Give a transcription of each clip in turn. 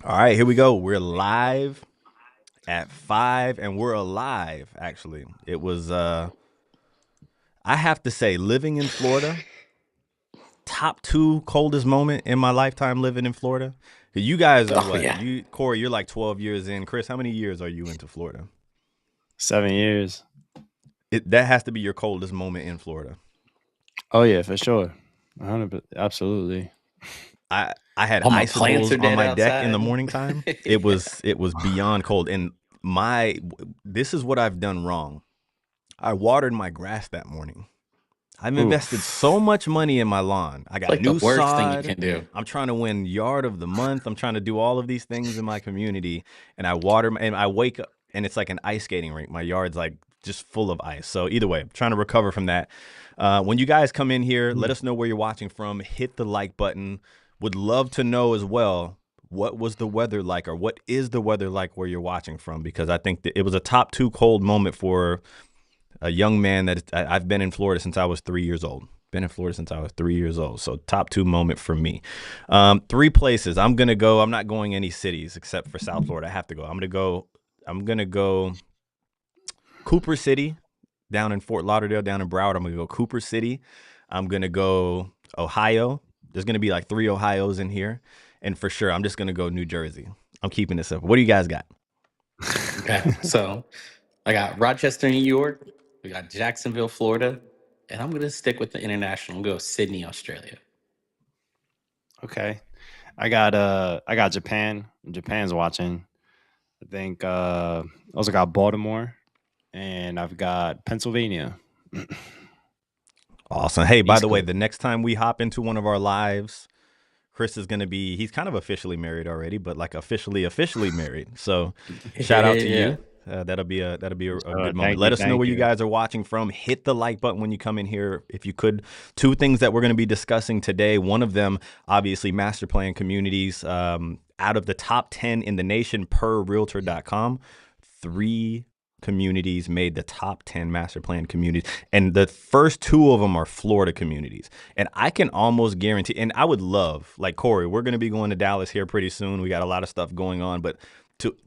All right, here we go. We're live at 5 and we're alive actually. It was I have to say living in Florida, top 2 coldest moment in my lifetime living in Florida. You guys are Oh what? yeah, You Corey, you're like 12 years in. Chris, how many years are you into Florida? 7 years. That has to be your coldest moment in Florida. Oh yeah, for sure. 100. Absolutely. I had all my plants icicles are on dead my deck in the outside. morning time. It Yeah. was it was beyond cold and my this is what I've done wrong. I watered my grass that morning. I've invested Oof. so much money in my lawn. I It's got like the new worst thing you sod. can do. I'm trying to win yard of the month. I'm trying to do all of these things in my community. And I water and I wake up and it's like an ice skating rink. My yard's like just full of ice. So either way, I'm trying to recover from that. When you guys come in here, let Mm. us know where you're watching from. Hit the like button. Would love to know as well what was the weather like or what is the weather like where you're watching from, because I think that it was a top 2 cold moment for a young man I've been in Florida since I was 3 years old. Been in Florida since I was 3 years old. So top 2 moment for me. 3 places I'm gonna go. I'm not going any cities except for South Florida. I have to go. I'm gonna go. I'm gonna go Cooper City down in Fort Lauderdale, down in Broward. I'm gonna go Cooper City. I'm gonna go Ohio. There's gonna be like 3 Ohio's in here, and for sure, I'm just gonna go New Jersey. I'm keeping it simple. What do you guys got? Okay, so I got Rochester, New York. We got Jacksonville, Florida, and I'm gonna stick with the international. I'm gonna go Sydney, Australia. Okay. I got Japan. Japan's watching. I think I also got Baltimore and I've got Pennsylvania. Awesome. Hey, by East the way, Coast. the next time we hop into one of our lives, Chris is going to be, he's kind of officially married already, but like officially married. So shout out to Yeah. you. That'll be a good moment. Thank Let you. us know Thank where you you. guys are watching from. Hit the like button when you come in here, if you could. 2 things that we're going to be discussing today. One of them, obviously, master plan communities. Out of the top 10 in the nation per Realtor.com, 3 communities made the top 10 master plan communities, and the first 2 of them are Florida communities. And I can almost guarantee, and I would love, like Corey, we're going to be going to Dallas here pretty soon. We got a lot of stuff going on, but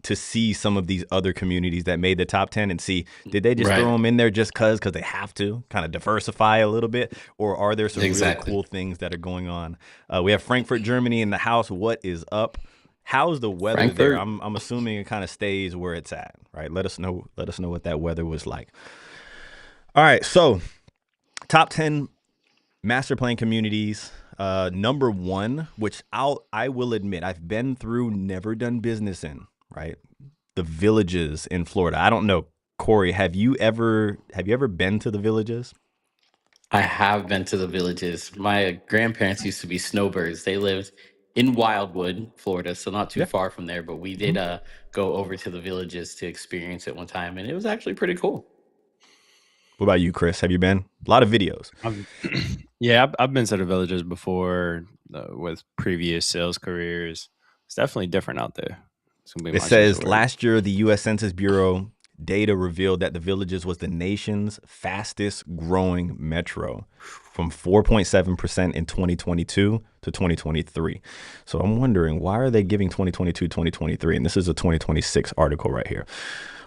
to see some of these other communities that made the top 10 and see, did they just throw Right. them in there just because they have to kind of diversify a little bit, or are there some real Exactly. cool things that are going on? We have Frankfurt, Germany in the house. What is up? How's the weather there? Frankfurt. I'm assuming it kind of stays where it's at, right? Let us know. Let us know what that weather was like. All right, so top 10 master plan communities. Number 1, which I will admit I've been through, never done business in, right? The Villages in Florida. I don't know, Corey. Have you ever been to the Villages? I have been to the villages. My grandparents used to be snowbirds. They lived in Wildwood, Florida, so not too Yeah. far from there. But we did Mhm. go over to the villages to experience it one time, and it was actually pretty cool. What about you, Chris? Have you been? A lot of videos. I've, yeah, I've been to the villages before with previous sales careers. It's definitely different out there. It's gonna be It much says enjoyed. last year, the U.S. Census Bureau data revealed that the Villages was the nation's fastest growing metro from 4.7% in 2022 to 2023. So I'm wondering, why are they giving 2022, 2023? And this is a 2026 article right here.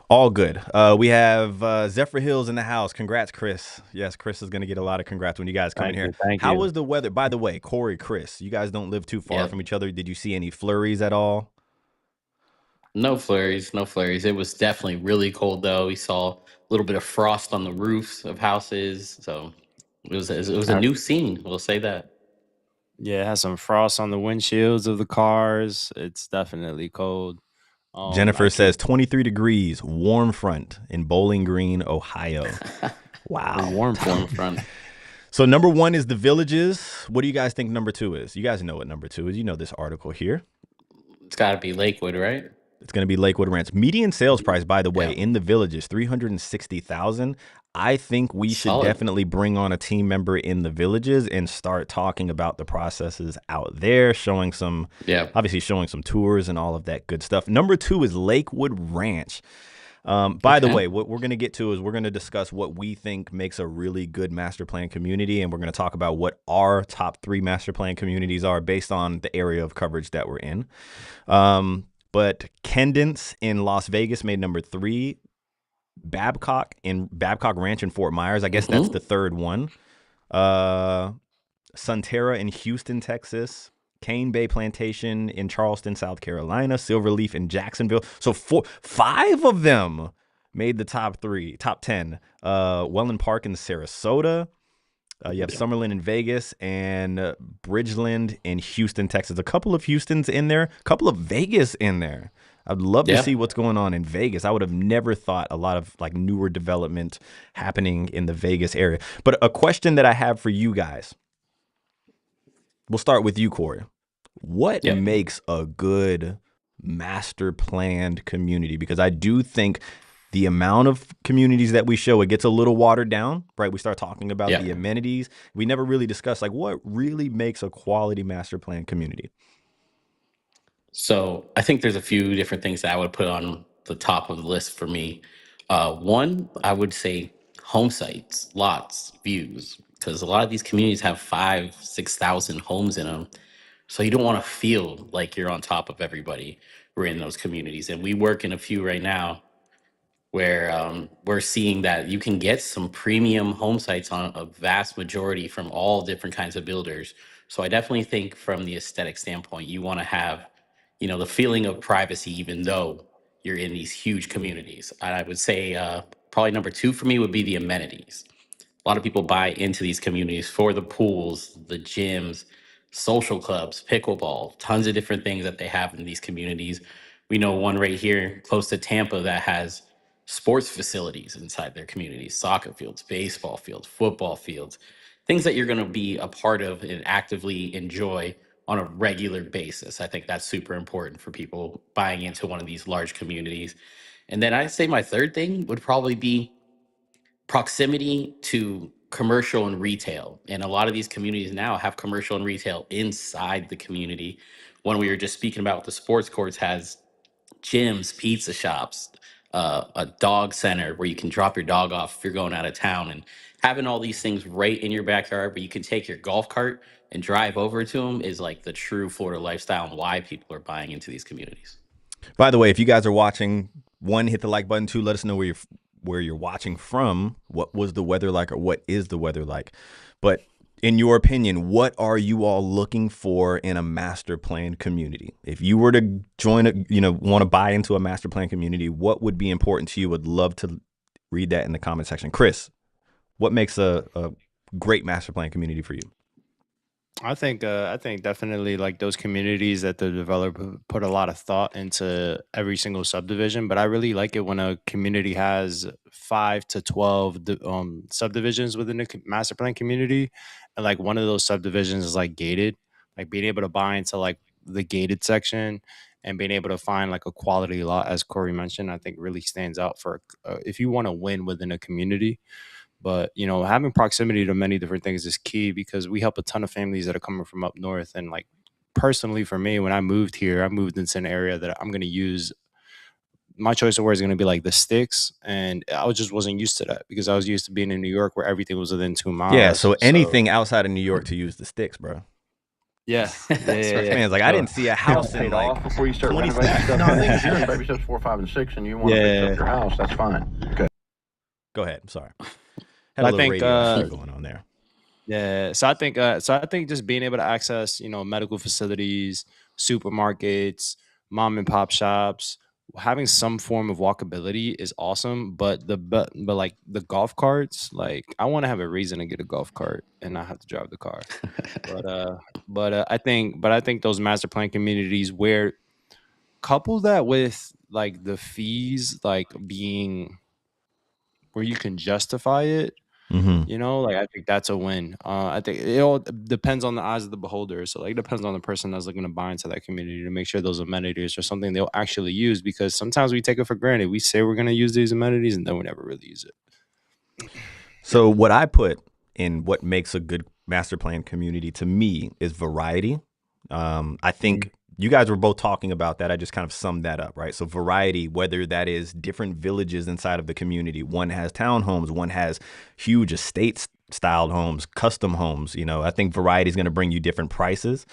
All good. We have Zephyr Hills in the house. Congrats, Chris. Yes, Chris is going to get a lot of congrats when you guys come in Thank here. you. Thank How you. was the weather? By the way, Corey, Chris, you guys don't live too far Yeah, from each other. Did you see any flurries at all? no flurries, no flurries. It was definitely really cold though. We saw a little bit of frost on the roofs of houses, so it was a Uh, new scene. We'll say that. yeah, it has some frost on the windshields of the cars. It's definitely cold. I Jennifer can says 23 degrees, warm front in Bowling Green, Ohio. the Wow. warm Warm front. front. So number 1 is the Villages. What do you guys think number 2 is? You guys know what number 2 is. You know this article here. It's got to be Lakewood, right? It's going to be Lakewood Ranch. Median sales price, by the way, Yeah, in the Villages, 360,000. I think we should solid. definitely bring on a team member in the Villages and start talking about the processes out there, Yeah. obviously showing some tours and all of that good stuff. Number 2 is Lakewood Ranch. By the Okay. way, what we're going to get to is we're going to discuss what we think makes a really good master plan community, and we're going to talk about what our top 3 master plan communities are based on the area of coverage that we're in. But Kendance in Las Vegas made number 3. Babcock Ranch in Fort Myers, I guess that's the third one. Sunterra in Houston, Texas. Cane Bay Plantation in Charleston, South Carolina. Silverleaf in Jacksonville. So 5 of them made the top 10. Welland Park in Sarasota. You have Summerlin in Vegas and Bridgeland in Houston, Texas. A couple of Houstons in there, a couple of Vegas in there. I'd love to see what's going on in Vegas. I would have never thought a lot of like newer development happening in the Vegas area. But a question that I have for you guys. We'll start with you, Corey. What makes a good master planned community? Because I do think the amount of communities that we show, it gets a little watered down, right? We start talking about the amenities. We never really discuss like what really makes a quality master plan community. So I think there's a few different things that I would put on the top of the list for me. One, I would say home sites, lots, views, because a lot of these communities have 5,000-6,000 homes in them. So you don't want to feel like you're on top of everybody who are in those communities. And we work in a few right now where we're seeing that you can get some premium home sites on a vast majority from all different kinds of builders. So I definitely think from the aesthetic standpoint, you want to have, the feeling of privacy, even though you're in these huge communities. And I would say probably number 2 for me would be the amenities. A lot of people buy into these communities for the pools, the gyms, social clubs, pickleball, tons of different things that they have in these communities. We know one right here close to Tampa that has sports facilities inside their communities, soccer fields, baseball fields, football fields, things that you're going to be a part of and actively enjoy on a regular basis. I think that's super important for people buying into one of these large communities. And then I'd say my third thing would probably be proximity to commercial and retail. And a lot of these communities now have commercial and retail inside the community. One we were just speaking about with the sports courts has gyms, pizza shops, a dog center where you can drop your dog off if you're going out of town, and having all these things right in your backyard where you can take your golf cart and drive over to them is like the true Florida lifestyle and why people are buying into these communities. By the way, if you guys are watching, 1, hit the like button. 2, let us know where you're watching from. What was the weather like, or what is the weather like? But in your opinion, what are you all looking for in a master plan community? If you were to join want to buy into a master plan community, what would be important to you? Would love to read that in the comment section. Chris, what makes a great master plan community for you? I think definitely like those communities that the developer put a lot of thought into every single subdivision. But I really like it when a community has 5 to 12 subdivisions within the master plan community, and like one of those subdivisions is like gated. Like being able to buy into like the gated section and being able to find like a quality lot, as Corey mentioned, I think really stands out for if you want to win within a community. But having proximity to many different things is key, because we help a ton of families that are coming from up north. And like personally for me, when I moved here, I moved into an area that I'm going to use. My choice of words is going to be like the sticks, and I just wasn't used to that because I was used to being in New York where everything was within 2 miles. Yeah, so anything outside of New York to use the sticks, bro. Yeah, That's right. Man's like, I didn't see a house in like before you start 20 renovating steps. stuff. No, I think if you're in baby steps 4, 5, and 6, and you want to fix up your house, that's fine. Okay. Go ahead. I'm sorry. Had a little radio going on there. Yeah, so I think just being able to access, medical facilities, supermarkets, mom and pop shops, having some form of walkability is awesome. But like the golf carts, like I want to have a reason to get a golf cart and not have to drive the car. but I think those master plan communities where couple that with like the fees, like being where you can justify it. Like I think that's a win. I think it all depends on the eyes of the beholder. So like it depends on the person that's looking to buy into that community to make sure those amenities are something they'll actually use, because sometimes we take it for granted. We say we're going to use these amenities and then we never really use it. So what I put in what makes a good master plan community to me is variety. I think you guys were both talking about that. I just kind of summed that up, right? So variety, whether that is different villages inside of the community. One has townhomes, one has huge estates styled homes, custom homes. I think variety is going to bring you different prices,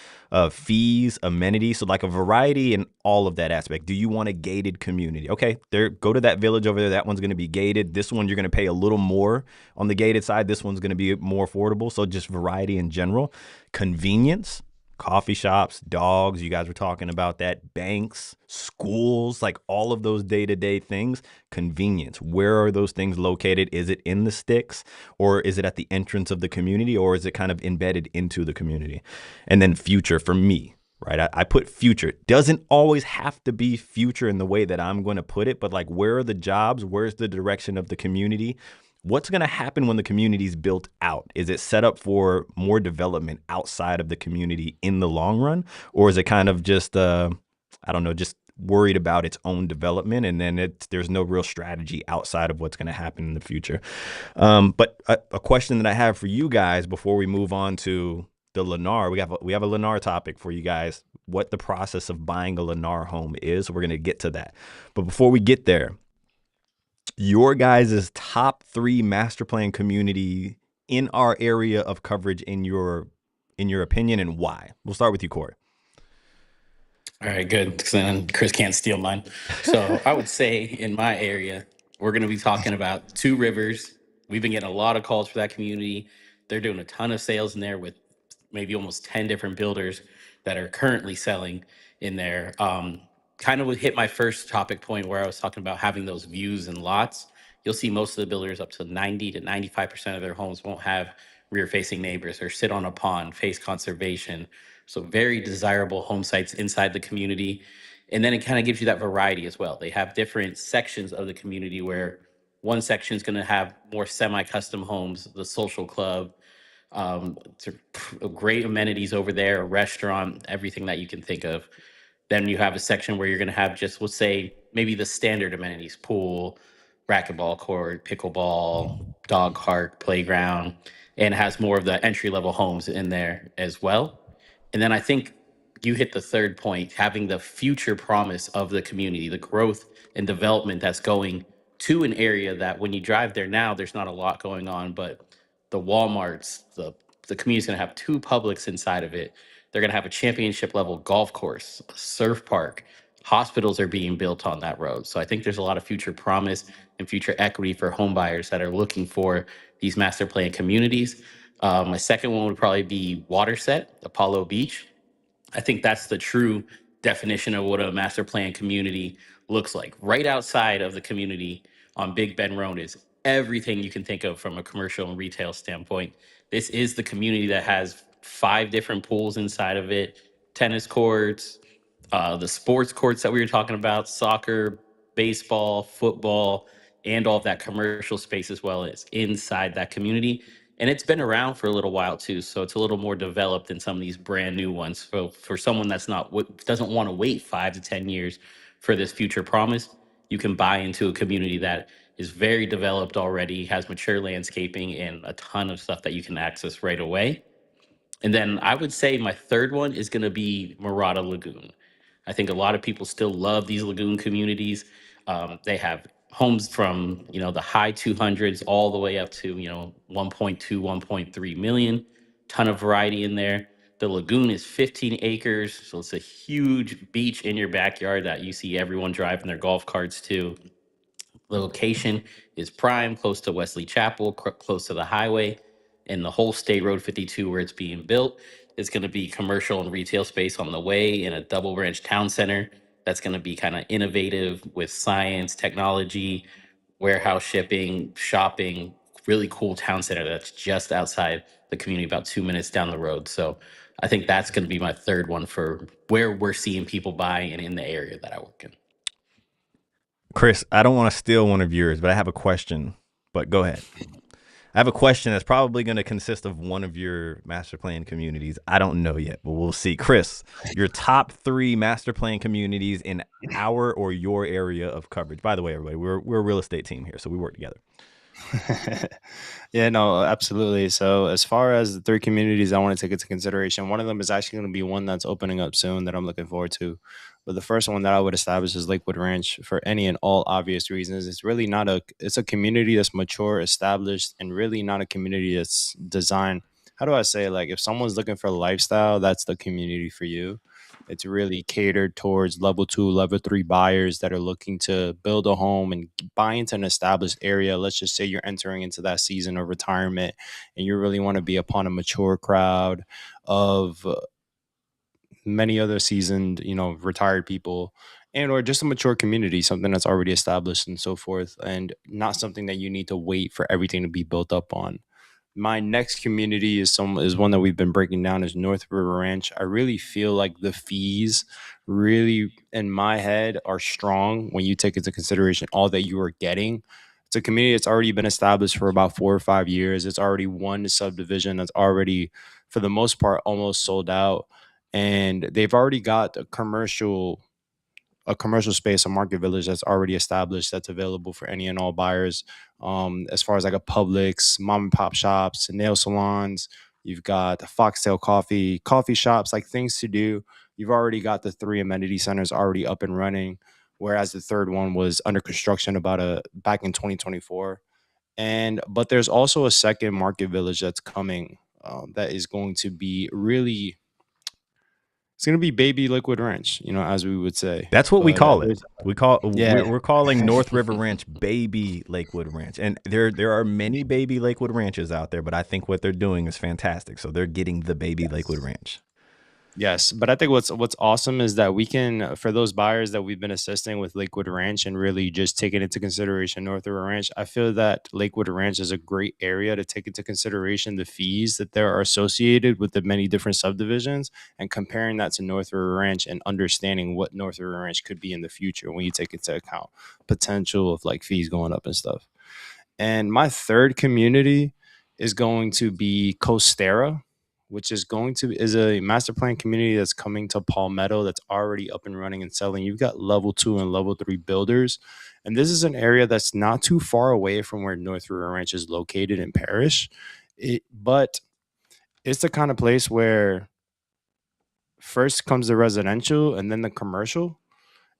fees, amenities. So like a variety in all of that aspect. Do you want a gated community? Okay, go to that village over there. That one's going to be gated. This one, you're going to pay a little more on the gated side. This one's going to be more affordable. So just variety in general. Convenience. Coffee shops, dogs, you guys were talking about that, banks, schools, like all of those day-to-day things. Convenience. Where are those things located? Is it in the sticks, or is it at the entrance of the community, or is it kind of embedded into the community? And then future for me, right? I put future. Doesn't always have to be future in the way that I'm going to put it, but like, where are the jobs? Where's the direction of the community? What's going to happen when the community is built out? Is it set up for more development outside of the community in the long run? Or is it kind of just, just worried about its own development, and then there's no real strategy outside of what's going to happen in the future? But a question that I have for you guys before we move on to the Lennar, we have a Lennar topic for you guys, what the process of buying a Lennar home is. We're going to get to that. But before we get there, your guys' top 3 master plan community in our area of coverage in your opinion, and why? We'll start with you, Corey. All right, good, because then Chris can't steal mine. So I would say in my area, we're going to be talking about 2 Rivers. We've been getting a lot of calls for that community. They're doing a ton of sales in there with maybe almost 10 different builders that are currently selling in there. Kind of would hit my first topic point where I was talking about having those views and lots. You'll see most of the builders, up to 90 to 95% of their homes, won't have rear-facing neighbors or sit on a pond, face conservation. So very desirable home sites inside the community. And then it kind of gives you that variety as well. They have different sections of the community where one section is going to have more semi-custom homes, the social club, great amenities over there, a restaurant, everything that you can think of. Then you have a section where you're going to have just, let's say, maybe the standard amenities: pool, racquetball court, pickleball, dog park, playground, and has more of the entry level homes in there as well. And then I think you hit the third point, having the future promise of the community, the growth and development that's going to an area that when you drive there now, there's not a lot going on, but the Walmarts, the community's going to have 2 Publix inside of it. They're going to have a championship level golf course, a surf park. Hospitals are being built on that road. So I think there's a lot of future promise and future equity for home buyers that are looking for these master plan communities. My second one would probably be Waterset, Apollo Beach. I think that's the true definition of what a master plan community looks like. Right outside of the community on Big Bend Road is everything you can think of from a commercial and retail standpoint. This is the community that has 5 different pools inside of it, tennis courts, the sports courts that we were talking about, soccer, baseball, football, and all of that commercial space as well as inside that community. And it's been around for a little while too, so it's a little more developed than some of these brand new ones. So for someone that's doesn't want to wait 5 to 10 years for this future promise, you can buy into a community that is very developed already, has mature landscaping and a ton of stuff that you can access right away. And then I would say my third one is going to be Murata Lagoon. I think a lot of people still love these lagoon communities. They have homes from, the high 200s all the way up to, 1.2, 1.3 million. Ton of variety in there. The lagoon is 15 acres, so it's a huge beach in your backyard that you see everyone driving their golf carts to. The location is prime, close to Wesley Chapel, close to the highway, and the whole State Road 52 where it's being built is going to be commercial and retail space on the way in a double branch town center that's going to be kind of innovative with science, technology, warehouse shipping, shopping, really cool town center that's just outside the community, about 2 minutes down the road. So I think that's going to be my third one for where we're seeing people buy and in the area that I work in. Chris, I don't want to steal one of yours, but I have a question. But go ahead. I have a question that's probably going to consist of one of your master plan communities. I don't know yet, but we'll see. Chris, your top 3 master plan communities in our or your area of coverage. By the way, everybody, we're a real estate team here, so we work together. Yeah, no, absolutely. So, as far as the three communities I want to take into consideration, one of them is actually going to be one that's opening up soon that I'm looking forward to. But the first one that I would establish is Lakewood Ranch for any and all obvious reasons. It's really not it's a community that's mature, established, and really not a community that's designed. How do I say? Like, if someone's looking for a lifestyle, that's the community for you. It's really catered towards level two, level three buyers that are looking to build a home and buy into an established area. Let's just say you're entering into that season of retirement and you really want to be upon a mature crowd of many other seasoned, retired people, and or just a mature community, something that's already established and so forth, and not something that you need to wait for everything to be built up on. My next community is one that we've been breaking down is North River Ranch. I really feel like the fees really in my head are strong when you take into consideration all that you are getting. It's a community that's already been established for about 4 or 5 years. It's already one subdivision that's already, for the most part, almost sold out. And they've already got a commercial space, a market village that's already established, that's available for any and all buyers. As far as like a Publix, mom and pop shops, nail salons, you've got Foxtail coffee shops, like things to do. You've already got the three amenity centers already up and running, whereas the third one was under construction back in 2024. But there's also a second market village that's coming, that is going to be really, it's going to be baby Liquid Ranch, as we would say. That's what we But call it. there's We're, yeah. we're calling North River Ranch Baby Lakewood Ranch, and there are many baby Lakewood ranches out there, but I think what they're doing is fantastic. So they're getting the baby Lakewood Ranch. Yes, but I think what's awesome is that we can, for those buyers that we've been assisting with Lakewood Ranch and really just taking into consideration North River Ranch, I feel that Lakewood Ranch is a great area to take into consideration the fees that there are associated with the many different subdivisions, and comparing that to North River Ranch and understanding what North River Ranch could be in the future when you take into account potential of like fees going up and stuff. And my third community is going to be Costera, which is a master plan community that's coming to Palmetto, that's already up and running and selling. You've got level 2 and level 3 builders. And this is an area that's not too far away from where North River Ranch is located in Parish. But it's the kind of place where first comes the residential and then the commercial.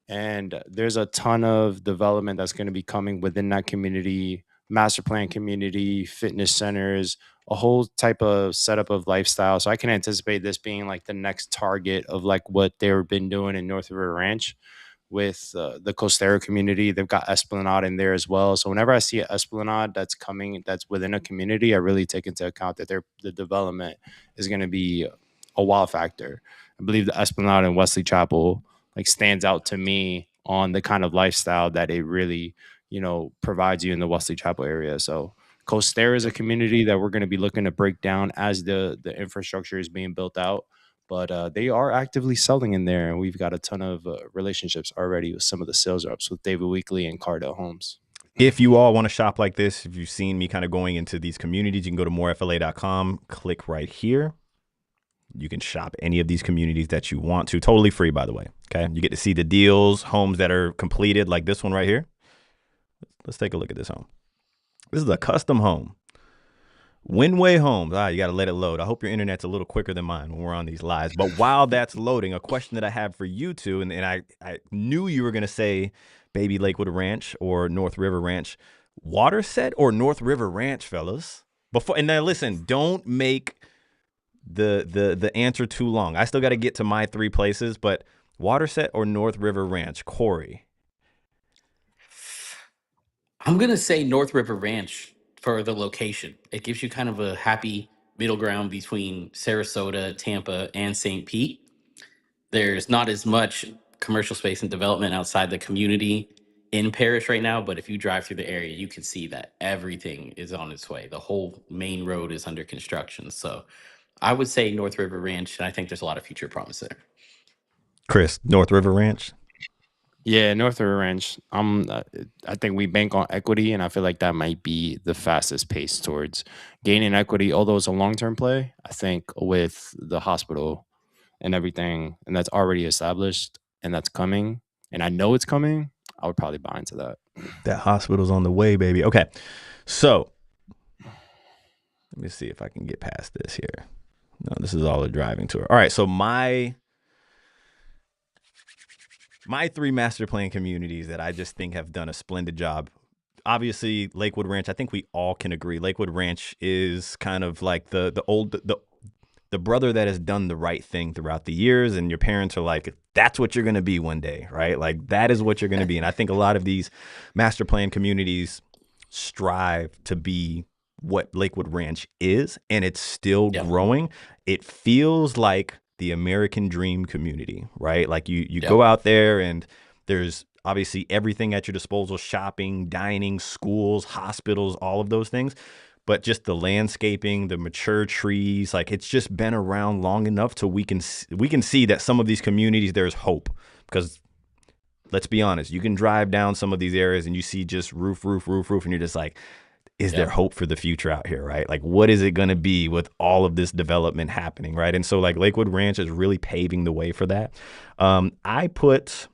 And there's a ton of development that's going to be coming within that community, master plan community, fitness centers, a whole type of setup of lifestyle. So I can anticipate this being like the next target of like what they've been doing in North River Ranch with the Costera community. They've got Esplanade in there as well. So whenever I see an Esplanade that's coming, that's within a community, I really take into account that the development is going to be a wow factor. I believe the Esplanade in Wesley Chapel like stands out to me on the kind of lifestyle that it really, provides you in the Wesley Chapel area. So Costera is a community that we're going to be looking to break down as the infrastructure is being built out. But they are actively selling in there, and we've got a ton of relationships already with some of the sales reps with David Weekly and Cardell Homes. If you all want to shop like this, if you've seen me kind of going into these communities, you can go to morefla.com, click right here. You can shop any of these communities that you want to, totally free, by the way. Okay, you get to see the deals, homes that are completed, like this one right here. Let's take a look at this home. This is a custom home. Winway Homes. You got to let it load. I hope your internet's a little quicker than mine when we're on these lives. But while that's loading, a question that I have for you two, and I knew you were going to say Baby Lakewood Ranch or North River Ranch. Waterset or North River Ranch, fellas? And now listen, don't make the answer too long. I still got to get to my three places, but Waterset or North River Ranch? Corey. I'm going to say North River Ranch for the location. It gives you kind of a happy middle ground between Sarasota, Tampa, and St. Pete. There's not as much commercial space and development outside the community in Parish right now, but if you drive through the area, you can see that everything is on its way. The whole main road is under construction. So I would say North River Ranch, and I think there's a lot of future promise there. Chris, North River Ranch? Yeah, North River Ranch. I think we bank on equity, and I feel like that might be the fastest pace towards gaining equity. Although it's a long-term play, I think with the hospital and everything, and that's already established, and that's coming, and I know it's coming, I would probably buy into that. That hospital's on the way, baby. Okay. So let me see if I can get past this here. No, this is all a driving tour. All right. So my three master plan communities that I just think have done a splendid job. Obviously, Lakewood Ranch, I think we all can agree. Lakewood Ranch is kind of like the brother that has done the right thing throughout the years, and your parents are like, that's what you're going to be one day, right? Like, that is what you're going to be. And I think a lot of these master plan communities strive to be what Lakewood Ranch is, and it's still growing. It feels like the American dream community, right? Like you go out there and there's obviously everything at your disposal: shopping, dining, schools, hospitals, all of those things. But just the landscaping, the mature trees, like it's just been around long enough to we can see that some of these communities, there's hope. Because let's be honest, you can drive down some of these areas and you see just roof, and you're just like, is there hope for the future out here, right? Like, what is it going to be with all of this development happening, right? And so like Lakewood Ranch is really paving the way for that. I put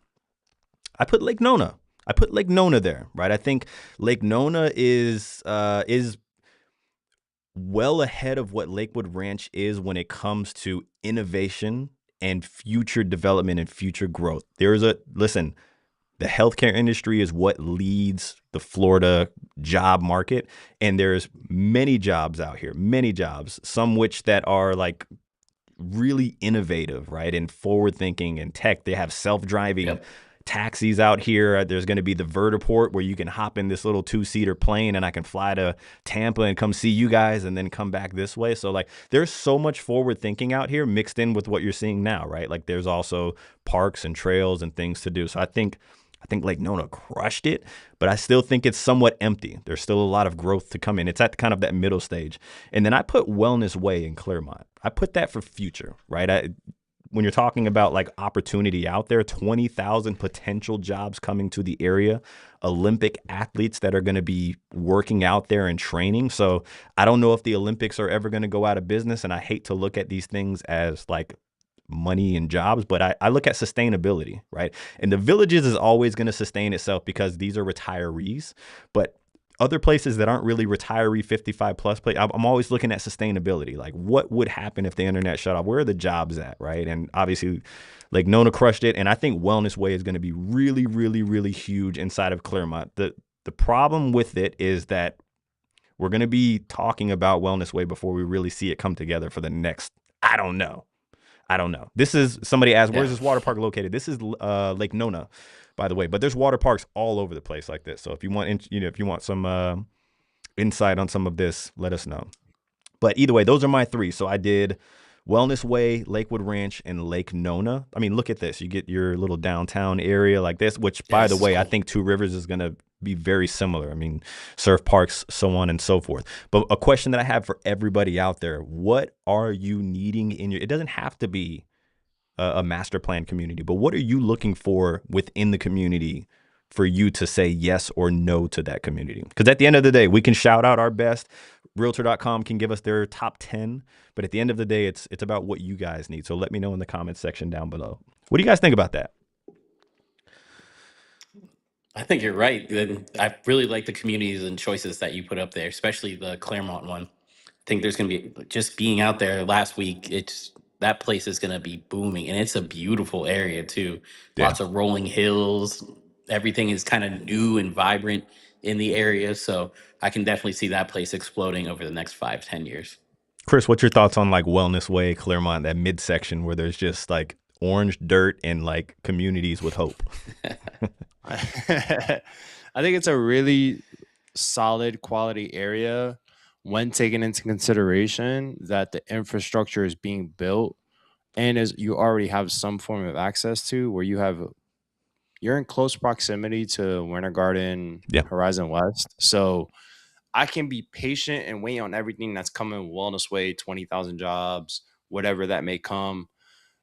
Lake Nona. I put Lake Nona there, right? I think Lake Nona is well ahead of what Lakewood Ranch is when it comes to innovation and future development and future growth. Listen, the healthcare industry is what leads the Florida job market. And there's many jobs out here, many jobs, some which that are like really innovative, right? And forward thinking and tech. They have self-driving taxis out here. There's going to be the vertiport where you can hop in this little 2-seater plane and I can fly to Tampa and come see you guys and then come back this way. So like there's so much forward thinking out here mixed in with what you're seeing now, right? Like there's also parks and trails and things to do. So I think Lake Nona crushed it, but I still think it's somewhat empty. There's still a lot of growth to come in. It's at kind of that middle stage. And then I put Wellness Way in Claremont. I put that for future, right? When you're talking about like opportunity out there, 20,000 potential jobs coming to the area, Olympic athletes that are going to be working out there and training. So I don't know if the Olympics are ever going to go out of business. And I hate to look at these things as like money and jobs, but I look at sustainability, right? And the Villages is always going to sustain itself because these are retirees, but other places that aren't really retiree 55 plus place, I'm always looking at sustainability. Like what would happen if the internet shut off? Where are the jobs at, right? And obviously like Nona crushed it. And I think Wellness Way is going to be really, really, really huge inside of Claremont. The problem with it is that we're going to be talking about Wellness Way before we really see it come together for the next, I don't know. This is, somebody asked, where's this water park located? This is Lake Nona, by the way. But there's water parks all over the place like this. So if you want some insight on some of this, let us know. But either way, those are my three. So I did Wellness Way, Lakewood Ranch, and Lake Nona. I mean, look at this. You get your little downtown area like this, which, by the way, cool. I think Two Rivers is going to be very similar. I mean, surf parks, so on and so forth. But a question that I have for everybody out there: what are you needing in your? It doesn't have to be a master plan community, but what are you looking for within the community for you to say yes or no to that community? Because at the end of the day, we can shout out our best. Realtor.com can give us their top 10, but at the end of the day, it's about what you guys need. So let me know in the comments section down below. What do you guys think about that? I think you're right. I really like the communities and choices that you put up there, especially the Claremont one. I think there's going to be, just being out there last week, that place is going to be booming, and it's a beautiful area too. Yeah. Lots of rolling hills. Everything is kind of new and vibrant in the area. So I can definitely see that place exploding over the next 5-10 years. Chris, what's your thoughts on like Wellness Way, Claremont, that midsection where there's just like orange dirt and like communities with hope? I think it's a really solid quality area when taken into consideration that the infrastructure is being built and as you already have some form of access to, where you're in close proximity to Winter Garden, Horizon West. So I can be patient and wait on everything that's coming Wellness Way, 20,000 jobs, whatever that may come.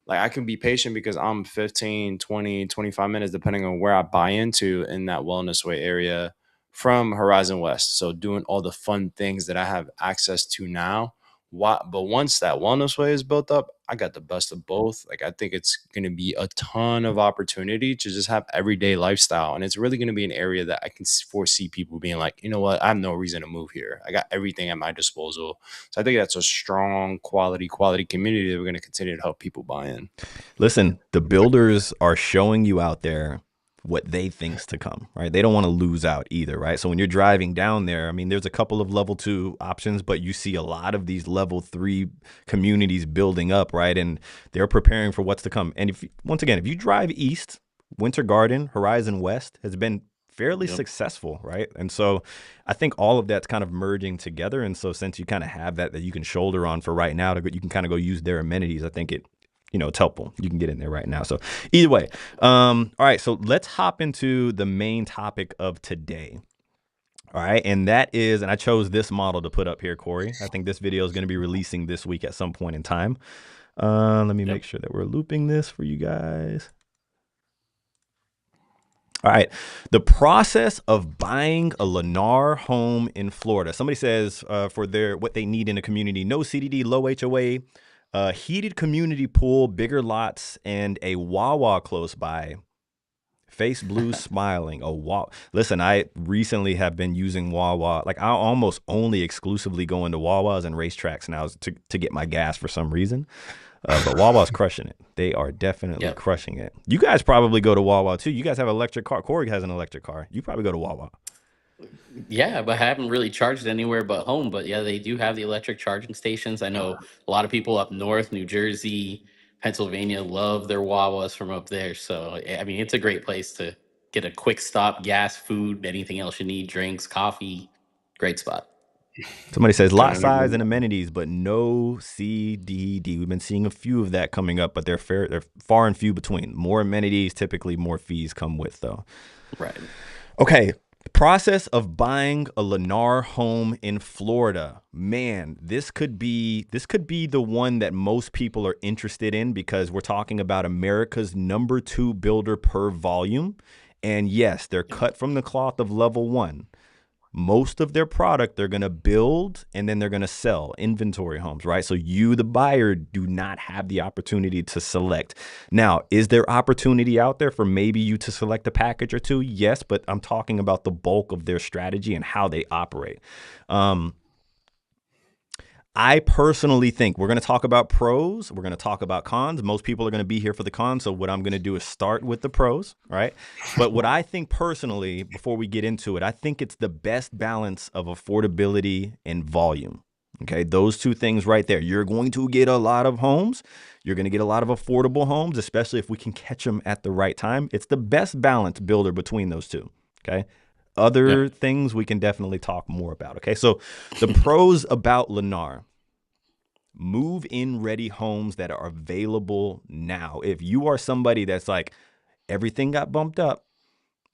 Like I can be patient because I'm 15, 20, 25 minutes, depending on where I buy into in that Wellness Way area from Horizon West. So doing all the fun things that I have access to now But once that wellness way is built up, I got the best of both. Like I think it's going to be a ton of opportunity to just have everyday lifestyle, and it's really going to be an area that I can foresee people being like, you know what, I have no reason to move here. I got everything at my disposal. So I think that's a strong quality community that we're going to continue to help people buy in. Listen, the builders are showing you out there what they think's to come, right? They don't want to lose out either, right? So when you're driving down there, I mean, there's a couple of level 2 options, but you see a lot of these level 3 communities building up, right? And they're preparing for what's to come. And once again, if you drive east, Winter Garden, Horizon West has been fairly successful, right? And so I think all of that's kind of merging together. And so since you kind of have that you can shoulder on for right now, you can kind of go use their amenities. I think it's helpful. You can get in there right now. So either way, all right. So let's hop into the main topic of today. All right. And that is, and I chose this model to put up here, Corey. I think this video is going to be releasing this week at some point in time. Let me make sure that we're looping this for you guys. All right. The process of buying a Lennar home in Florida. Somebody says for what they need in a community, no CDD, low HOA, heated community pool, bigger lots, and a Wawa close by. Face blue smiling. Oh, wow. Listen, I recently have been using Wawa. Like I almost only exclusively go into Wawas and racetracks now to get my gas for some reason. But Wawa's crushing it. They are definitely crushing it. You guys probably go to Wawa too. You guys have an electric car. Corey has an electric car. You probably go to Wawa. Yeah, but I haven't really charged anywhere but home. But yeah, they do have the electric charging stations. I know a lot of people up north, New Jersey, Pennsylvania, love their Wawas from up there. So, I mean, it's a great place to get a quick stop, gas, food, anything else you need, drinks, coffee. Great spot. Somebody says lot size and amenities, but no CDD. We've been seeing a few of that coming up, but they're far and few between. More amenities, typically more fees come with, though. Right. Okay. Process of buying a Lennar home in Florida. Man, this could be the one that most people are interested in because we're talking about America's number 2 builder per volume. And yes, they're cut from the cloth of level 1. Most of their product they're going to build and then they're going to sell inventory homes, right? So you, the buyer, do not have the opportunity to select. Now, is there opportunity out there for maybe you to select a package or two? Yes, but I'm talking about the bulk of their strategy and how they operate. I personally think we're going to talk about pros. We're going to talk about cons. Most people are going to be here for the cons. So what I'm going to do is start with the pros, right? But what I think personally, before we get into it, I think it's the best balance of affordability and volume. Okay, those two things right there. You're going to get a lot of homes. You're going to get a lot of affordable homes, especially if we can catch them at the right time. It's the best balance builder between those two. Okay. Other things we can definitely talk more about. Okay, so the pros about Lennar. Move-in ready homes that are available now. If you are somebody that's like, everything got bumped up,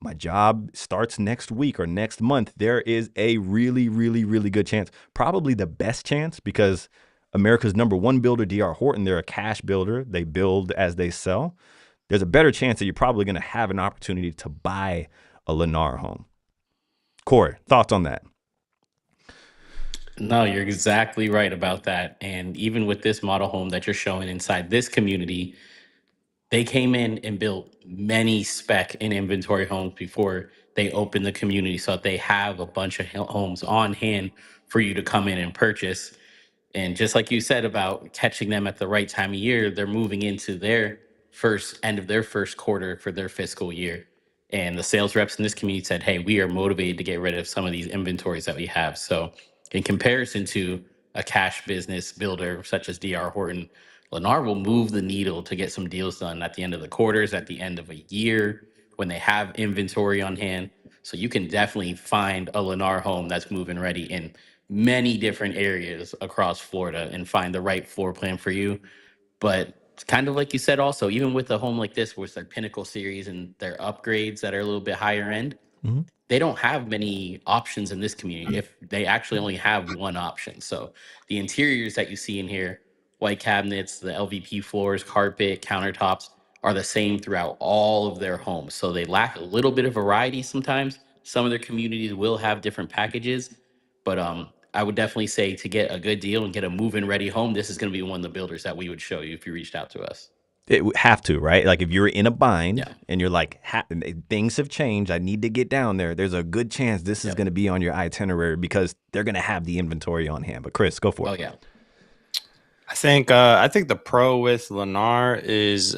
my job starts next week or next month, there is a really, really, really good chance, probably the best chance, because America's number 1 builder, D.R. Horton, they're a cash builder. They build as they sell. There's a better chance that you're probably going to have an opportunity to buy a Lennar home. Corey, thoughts on that? No, you're exactly right about that. And even with this model home that you're showing inside this community, they came in and built many spec and inventory homes before they opened the community. So they have a bunch of homes on hand for you to come in and purchase. And just like you said about catching them at the right time of year, they're moving into their end of their first quarter for their fiscal year. And the sales reps in this community said, hey, we are motivated to get rid of some of these inventories that we have. So in comparison to a cash business builder such as DR Horton, Lennar will move the needle to get some deals done at the end of the quarters, at the end of a year, when they have inventory on hand. So you can definitely find a Lennar home that's move-in ready in many different areas across Florida and find the right floor plan for you. But kind of like you said, also, even with a home like this, with their Pinnacle series and their upgrades that are a little bit higher end, they don't have many options in this community. If they actually only have one option. So the interiors that you see in here, white cabinets, the LVP floors, carpet, countertops, are the same throughout all of their homes. So they lack a little bit of variety sometimes. Some of their communities will have different packages, but I would definitely say to get a good deal and get a move-in ready home, this is going to be one of the builders that we would show you if you reached out to us. It would have to, right? Like if you're in a bind Yeah. and you're like, things have changed, I need to get down there. There's a good chance this is going to be on your itinerary because they're going to have the inventory on hand. But Chris, go for it. Oh yeah. I think the pro with Lennar is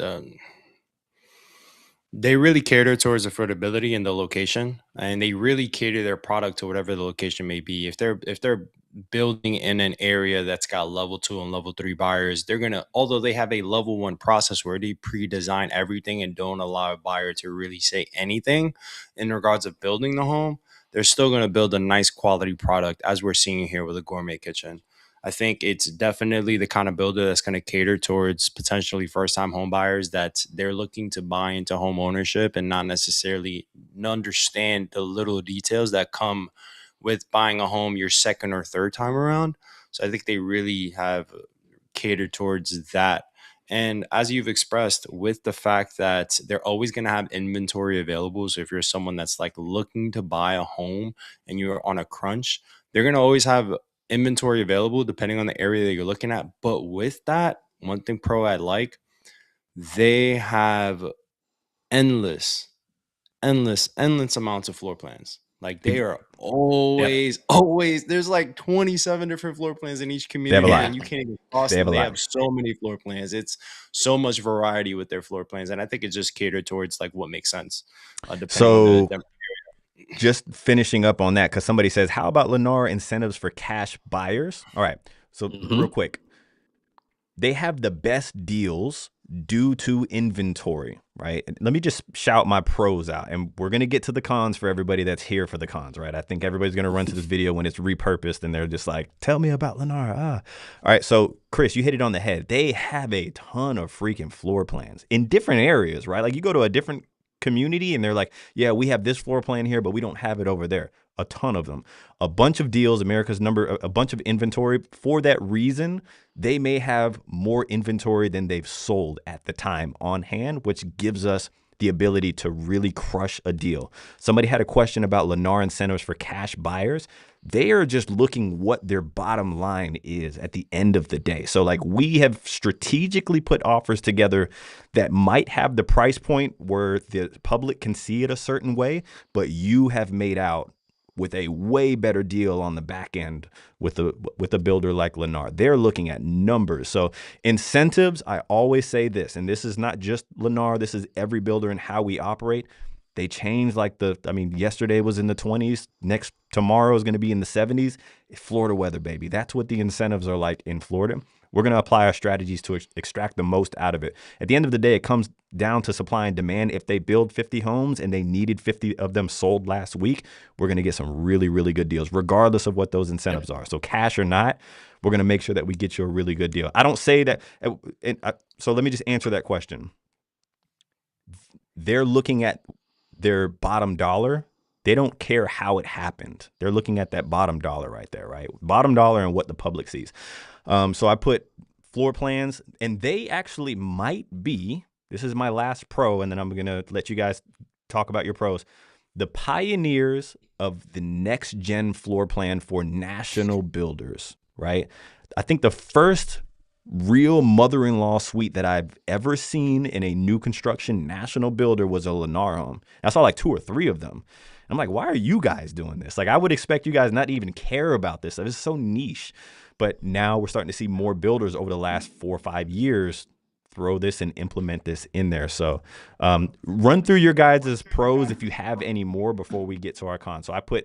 they really cater towards affordability and the location, and they really cater their product to whatever the location may be. If they're building in an area that's got level 2 and level 3 buyers, they're gonna, although they have a level 1 process where they pre-design everything and don't allow a buyer to really say anything in regards of building the home, they're still gonna build a nice quality product, as we're seeing here with a gourmet kitchen. I think it's definitely the kind of builder that's going to cater towards potentially first-time home buyers that they're looking to buy into home ownership and not necessarily understand the little details that come with buying a home your second or third time around. So I think they really have catered towards that. And as you've expressed, with the fact that they're always going to have inventory available. So if you're someone that's like looking to buy a home and you're on a crunch, they're going to always have inventory available depending on the area that you're looking at. But with that, one thing pro I like, they have endless amounts of floor plans. Like they are always there's like 27 different floor plans in each community, and you can't even cross them. They have so many floor plans. It's so much variety with their floor plans, and I think it's just catered towards like what makes sense. So just finishing up on that, because somebody says, how about Lennar incentives for cash buyers? All right, so real quick, they have the best deals due to inventory, right? Let me just shout my pros out, and we're going to get to the cons for everybody that's here for the cons, right? I think everybody's going to run to this video when it's repurposed and they're just like, tell me about Lennar. All right, so Chris, you hit it on the head. They have a ton of freaking floor plans in different areas, right? Like you go to a different community and they're like, yeah, we have this floor plan here, but we don't have it over there. A ton of them, a bunch of deals, America's number, a bunch of inventory. For that reason, they may have more inventory than they've sold at the time on hand, which gives us the ability to really crush a deal. Somebody had a question about Lennar incentives for cash buyers. They are just looking what their bottom line is at the end of the day. So like we have strategically put offers together that might have the price point where the public can see it a certain way, but you have made out with a way better deal on the back end with a builder like Lennar. They're looking at numbers. So incentives, I always say this, and this is not just Lennar, this is every builder and how we operate. They change like yesterday was in the 20s. Tomorrow is going to be in the 70s. Florida weather, baby. That's what the incentives are like in Florida. We're going to apply our strategies to extract the most out of it. At the end of the day, it comes down to supply and demand. If they build 50 homes and they needed 50 of them sold last week, we're going to get some really, really good deals, regardless of what those incentives are. So cash or not, we're going to make sure that we get you a really good deal. I don't say that. So let me just answer that question. They're looking at their bottom dollar. They don't care how it happened. They're looking at that bottom dollar right there, right? Bottom dollar and what the public sees. So I put floor plans, and they actually might be, this is my last pro, and then I'm going to let you guys talk about your pros, the pioneers of the next gen floor plan for national builders, right? I think the first real mother-in-law suite that I've ever seen in a new construction national builder was a Lennar home. I saw like 2 or 3 of them. I'm like, why are you guys doing this? Like, I would expect you guys not to even care about this stuff. It's so niche. But now we're starting to see more builders over the last 4 or 5 years throw this and implement this in there. So run through your guys' as pros if you have any more before we get to our cons. So I put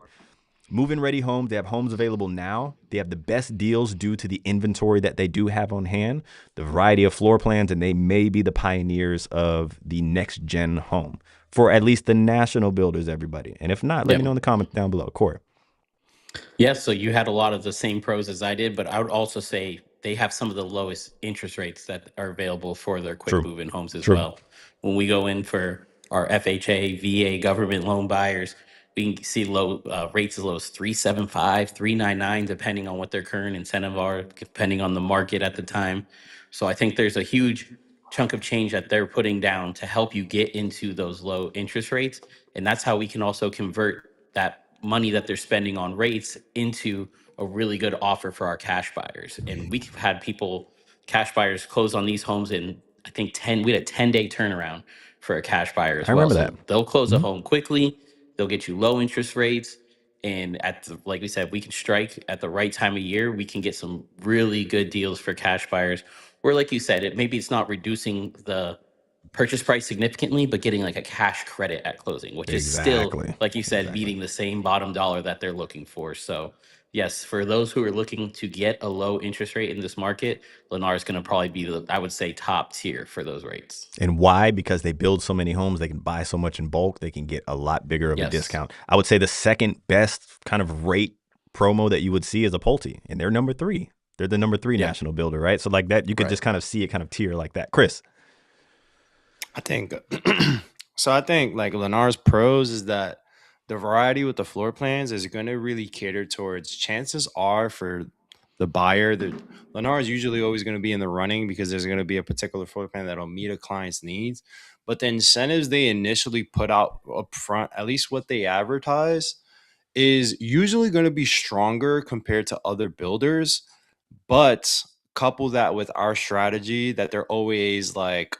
move-in ready homes. They have homes available now. They have the best deals due to the inventory that they do have on hand, the variety of floor plans, and they may be the pioneers of the next gen home for at least the national builders, everybody. And if not, let me know in the comments down below. Corey. Yeah, so you had a lot of the same pros as I did, but I would also say they have some of the lowest interest rates that are available for their quick move-in homes as well. When we go in for our FHA, VA government loan buyers, we can see low rates as low as 3.75, 3.99, depending on what their current incentive are, depending on the market at the time. So I think there's a huge chunk of change that they're putting down to help you get into those low interest rates, and that's how we can also convert that money that they're spending on rates into a really good offer for our cash buyers. And we've had cash buyers close on these homes in, I think, we had a 10-day turnaround for a cash buyer as I well. remember that. So they'll close a Mhm. home quickly. They'll get you low interest rates. And like we said, we can strike at the right time of year. We can get some really good deals for cash buyers. Or like you said, maybe it's not reducing the purchase price significantly, but getting like a cash credit at closing, which is still, Exactly. like you said, meeting the same bottom dollar that they're looking for. So yes, for those who are looking to get a low interest rate in this market, Lennar is going to probably be, I would say, top tier for those rates. And why? Because they build so many homes, they can buy so much in bulk, they can get a lot bigger of a Yes. discount. I would say the second best kind of rate promo that you would see is a Pulte, and they're number 3. They're the number 3 national builder, right? So like that, you could just kind of see it kind of tier like that. Chris. I think so. I think like Lennar's pros is that the variety with the floor plans is going to really cater towards, chances are for the buyer, that Lennar is usually always going to be in the running because there's going to be a particular floor plan that'll meet a client's needs. But the incentives they initially put out up front, at least what they advertise, is usually going to be stronger compared to other builders. But couple that with our strategy that they're always like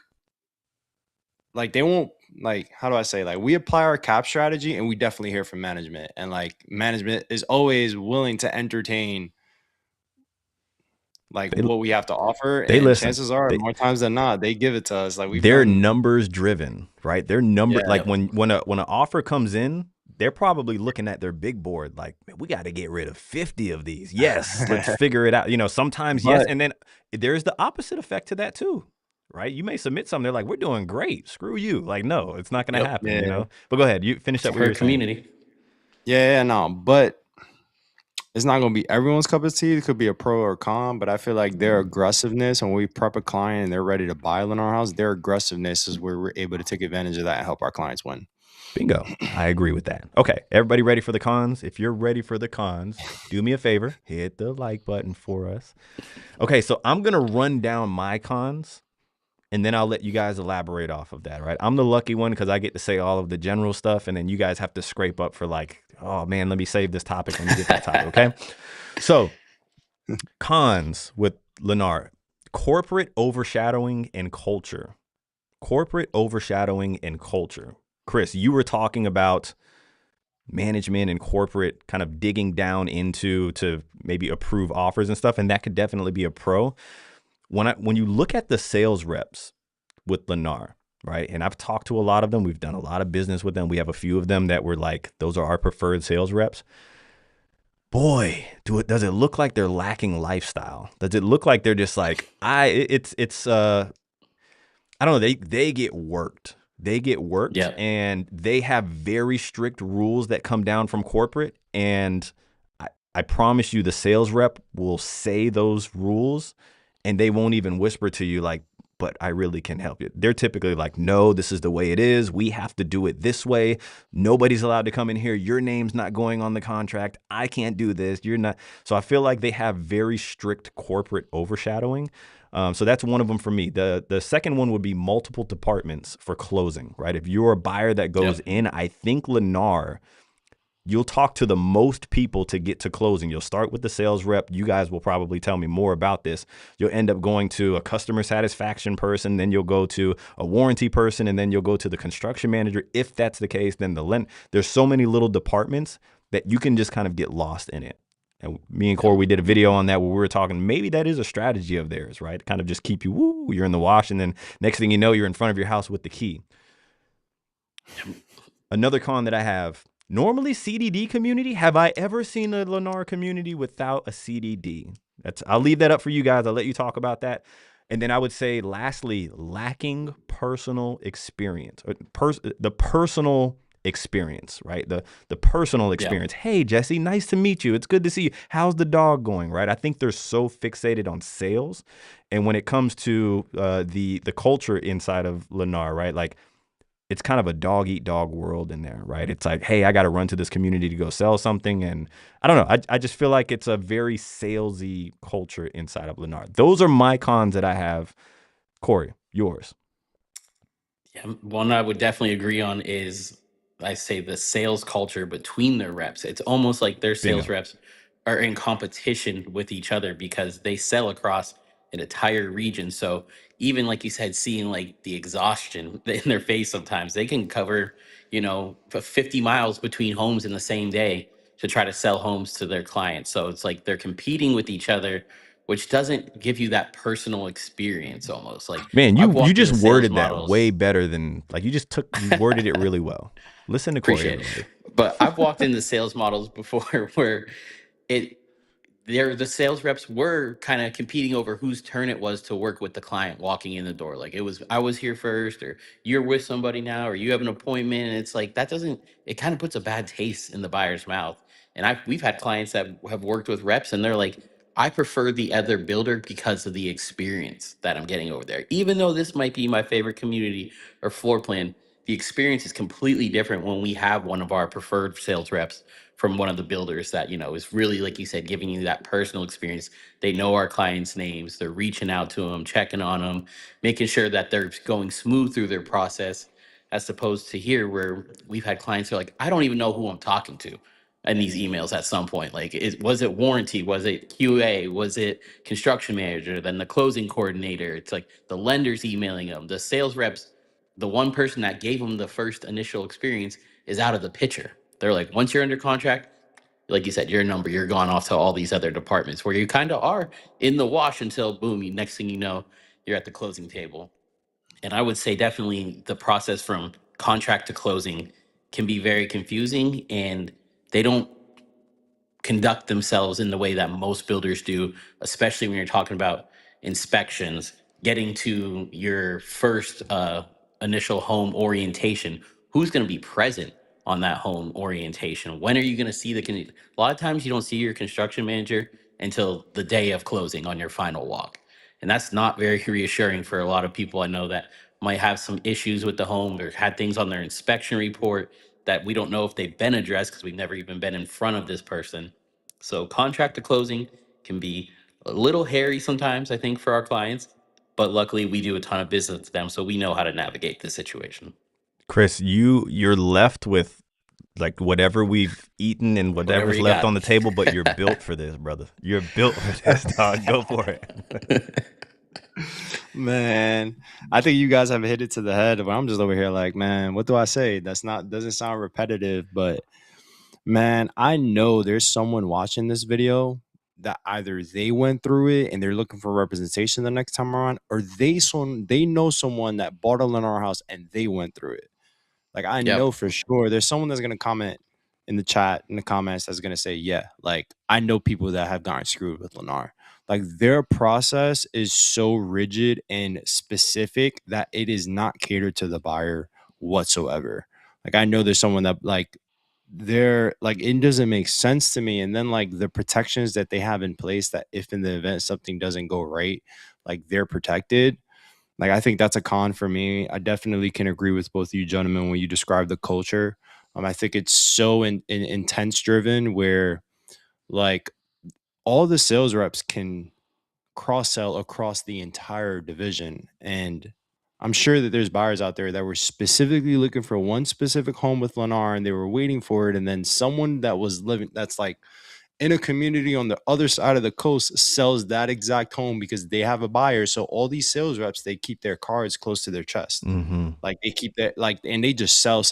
they won't, like, how do I say, like, we apply our cap strategy and we definitely hear from management, and like management is always willing to entertain like what we have to offer, They and listen. chances are more times than not they give it to us. Like they're numbers driven, right? They're like Yeah. when an offer comes in, they're probably looking at their big board like, man, we got to get rid of 50 of these. Yes, let's figure it out. You know, sometimes yes, and then there's the opposite effect to that too, right? You may submit something, they're like, we're doing great, screw you. Like, no, it's not going to happen, you know? But go ahead, you finish up with your community. No, but it's not going to be everyone's cup of tea. It could be a pro or con, but I feel like their aggressiveness, when we prep a client and they're ready to buy Lennar House, their aggressiveness is where we're able to take advantage of that and help our clients win. Bingo. I agree with that. Okay, everybody ready for the cons? If you're ready for the cons, do me a favor, hit the like button for us. Okay, so I'm going to run down my cons, and then I'll let you guys elaborate off of that, right? I'm the lucky one because I get to say all of the general stuff, and then you guys have to scrape up for like, oh man, let me save this topic when you get that topic, okay? So, cons with Lennar: corporate overshadowing and culture. Corporate overshadowing and culture. Chris, you were talking about management and corporate kind of digging down into to maybe approve offers and stuff, and that could definitely be a pro. When you look at the sales reps with Lennar, right? And I've talked to a lot of them. We've done a lot of business with them. We have a few of them that were like, those are our preferred sales reps. Boy, does it look like they're lacking lifestyle? Does it look like they're just like, I don't know, they get worked. They get worked, and they have very strict rules that come down from corporate. And I promise you, the sales rep will say those rules, and they won't even whisper to you like, but I really can help you. They're typically like, no, this is the way it is. We have to do it this way. Nobody's allowed to come in here. Your name's not going on the contract. I can't do this. You're not. So I feel like they have very strict corporate overshadowing. So that's one of them for me. The second one would be multiple departments for closing, right? If you're a buyer that goes in, I think Lennar, you'll talk to the most people to get to closing. You'll start with the sales rep. You guys will probably tell me more about this. You'll end up going to a customer satisfaction person, then you'll go to a warranty person, and then you'll go to the construction manager. If that's the case, then there's so many little departments that you can just kind of get lost in it. And me and Corey, we did a video on that where we were talking, maybe that is a strategy of theirs, right? Kind of just keep you, you're in the wash, and then next thing you know, you're in front of your house with the key. Another con that I have, normally CDD community. Have I ever seen a Lennar community without a CDD? I'll leave that up for you guys. I'll let you talk about that. And then I would say, lastly, lacking personal experience, the personal experience, right? The personal experience. Hey, Jesse, nice to meet you. It's good to see you. How's the dog going, right? I think they're so fixated on sales. And when it comes to the culture inside of Lennar, right? Like, it's kind of a dog eat dog world in there, right? It's like, hey, I got to run to this community to go sell something. And I don't know. I just feel like it's a very salesy culture inside of Lennar. Those are my cons that I have. Corey, yours. Yeah, one I would definitely agree on is I say the sales culture between their reps. It's almost like their sales Bingo. reps are in competition with each other because they sell across an entire region. So even like you said, seeing like the exhaustion in their face sometimes, they can cover, 50 miles between homes in the same day to try to sell homes to their clients. So it's like they're competing with each other, which doesn't give you that personal experience almost. Like Man, I've you walked into just sales worded that way models. better than like you worded it really well. Listen to Corey, Appreciate it. everybody. But I've walked into sales models before where it the sales reps were kind of competing over whose turn it was to work with the client walking in the door. Like it was, I was here first, or you're with somebody now, or you have an appointment. And it's like that doesn't, it kind of puts a bad taste in the buyer's mouth. And we've had clients that have worked with reps and they're like, I prefer the other builder because of the experience that I'm getting over there. Even though this might be my favorite community or floor plan, the experience is completely different when we have one of our preferred sales reps from one of the builders that is really, like you said, giving you that personal experience. They know our clients' names, they're reaching out to them, checking on them, making sure that they're going smooth through their process, as opposed to here where we've had clients who are like, I don't even know who I'm talking to in these emails at some point. Like, was it warranty, was it QA, was it construction manager, then the closing coordinator? It's like the lenders emailing them, the sales reps, the one person that gave them the first initial experience is out of the picture. They're like, once you're under contract, like you said, your number, you're gone off to all these other departments where you kind of are in the wash until boom, next thing you know, you're at the closing table. And I would say definitely the process from contract to closing can be very confusing, and they don't conduct themselves in the way that most builders do, especially when you're talking about inspections, getting to your first initial home orientation. Who's going to be present on that home orientation? When are you going to see a lot of times you don't see your construction manager until the day of closing on your final walk. And that's not very reassuring for a lot of people I know that might have some issues with the home or had things on their inspection report that we don't know if they've been addressed because we've never even been in front of this person. So contract to closing can be a little hairy sometimes, I think, for our clients, but luckily we do a ton of business with them, so we know how to navigate this situation. Chris, you're left with like whatever we've eaten and Whatever whatever's you left got. on the table, but you're built for this, brother. You're built for this, dog. Go for it. Man, I think you guys have hit it to the head. But I'm just over here like, man, what do I say? Doesn't sound repetitive, but man, I know there's someone watching this video that either they went through it and they're looking for representation the next time around, or they know someone that bought a Lennar house and they went through it. Like I know Yep. for sure there's someone that's gonna comment in the chat in the comments that's gonna say, yeah, like I know people that have gotten screwed with Lennar. Like their process is so rigid and specific that it is not catered to the buyer whatsoever. Like I know there's someone that like they're like it doesn't make sense to me. And then like the protections that they have in place that if in the event something doesn't go right, like they're protected. Like I think that's a con for me. I definitely can agree with both of you gentlemen when you describe the culture. I think it's so intense driven where like all the sales reps can cross sell across the entire division. And I'm sure that there's buyers out there that were specifically looking for one specific home with Lennar and they were waiting for it. And then someone that was living that's like in a community on the other side of the coast sells that exact home because they have a buyer. So all these sales reps, they keep their cards close to their chest. Mm-hmm. Like they keep that and they just sell.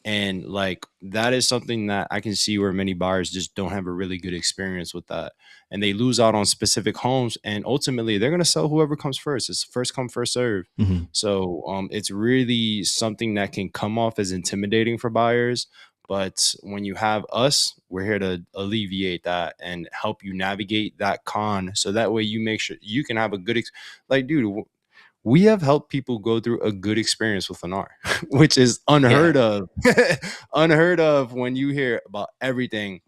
And like that is something that I can see where many buyers just don't have a really good experience with that. And they lose out on specific homes. And ultimately they're gonna sell whoever comes first. It's first come, first serve. Mm-hmm. So it's really something that can come off as intimidating for buyers. But when you have us, we're here to alleviate that and help you navigate that con. So that way you make sure you can have a good, like, dude, we have helped people go through a good experience with Lennar, which is unheard Yeah. of. Unheard of when you hear about everything.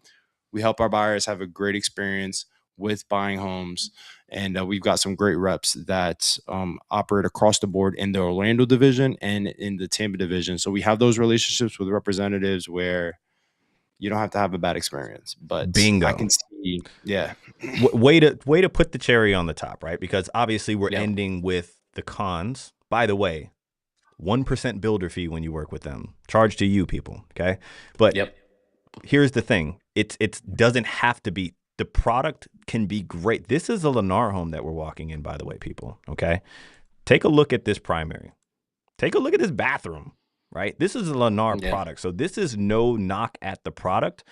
We help our buyers have a great experience with buying homes. And we've got some great reps that operate across the board in the Orlando division and in the Tampa division. So we have those relationships with representatives where you don't have to have a bad experience. But I Bingo. can see, yeah. Way to put the cherry on the top, right? Because obviously we're Yep. ending with the cons. By the way, 1% builder fee when you work with them, charged to you people. Okay. But Yep. here's the thing. It doesn't have to be. The product can be great. This is a Lennar home that we're walking in, by the way, people. Okay. Take a look at this primary. Take a look at this bathroom, right? This is a Lennar product. So this is no knock at the product,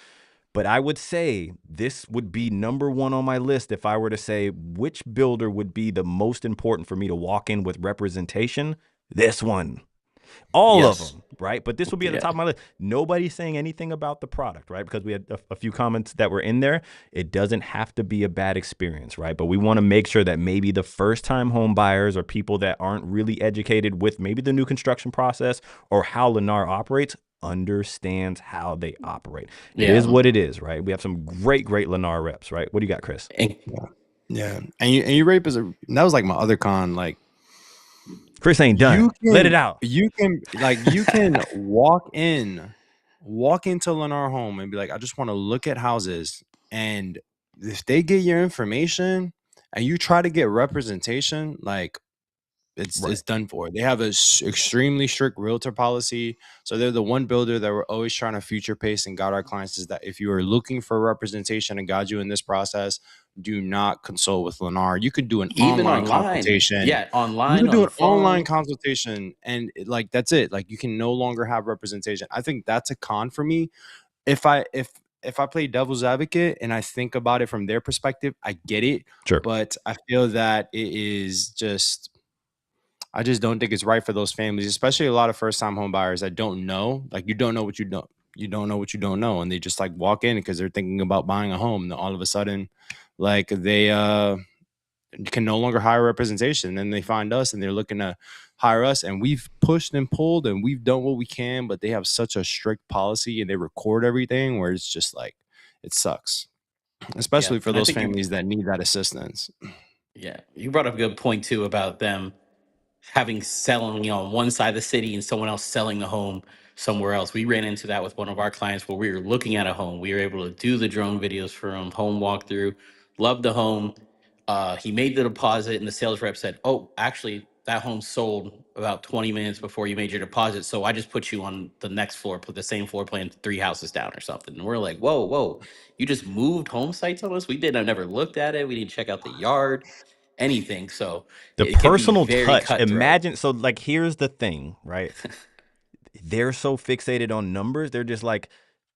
but I would say this would be number one on my list if I were to say which builder would be the most important for me to walk in with representation. This one. All of them, right? But this will be at the top of my list. Nobody's saying anything about the product, right? Because we had a few comments that were in there. It doesn't have to be a bad experience, right? But we want to make sure that maybe the first-time home buyers or people that aren't really educated with maybe the new construction process or how Lennar operates understands how they operate. It is what it is, right? We have some great Lennar reps, right? What do you got, Chris? Yeah. And you rape is that was like my other con, like Chris ain't done. Let it out. You can walk into Lennar home and be like, I just want to look at houses. And if they get your information and you try to get representation, like it's done for. They have a extremely strict realtor policy. So they're the one builder that we're always trying to future pace and guide our clients is that if you are looking for representation and guide you in this process, do not consult with Lennar. You could do an online consultation. Yeah, online. You can do an online consultation and like that's it. Like you can no longer have representation. I think that's a con for me. If I play devil's advocate and I think about it from their perspective, I get it. Sure. But I feel that it is just I just don't think it's right for those families, especially a lot of first-time home buyers that don't know. Like you don't know what you don't know what you don't know, and they just like walk in because they're thinking about buying a home. And all of a sudden, like they can no longer hire representation. And then they find us and they're looking to hire us, and we've pushed and pulled and we've done what we can, but they have such a strict policy and they record everything where it's just like it sucks, especially for those families that need that assistance. Yeah, you brought up a good point too about them having selling on one side of the city and someone else selling the home somewhere else. We ran into that with one of our clients where we were looking at a home. We were able to do the drone videos for him, home walkthrough, loved the home. He made the deposit and the sales rep said, oh, actually that home sold about 20 minutes before you made your deposit. So I just put you on the next floor, put the same floor plan 3 houses down or something. And we're like, whoa, you just moved home sites on us? I've never looked at it. We didn't check out the yard. Anything. So the personal touch, imagine. So like, here's the thing, right? They're so fixated on numbers. They're just like,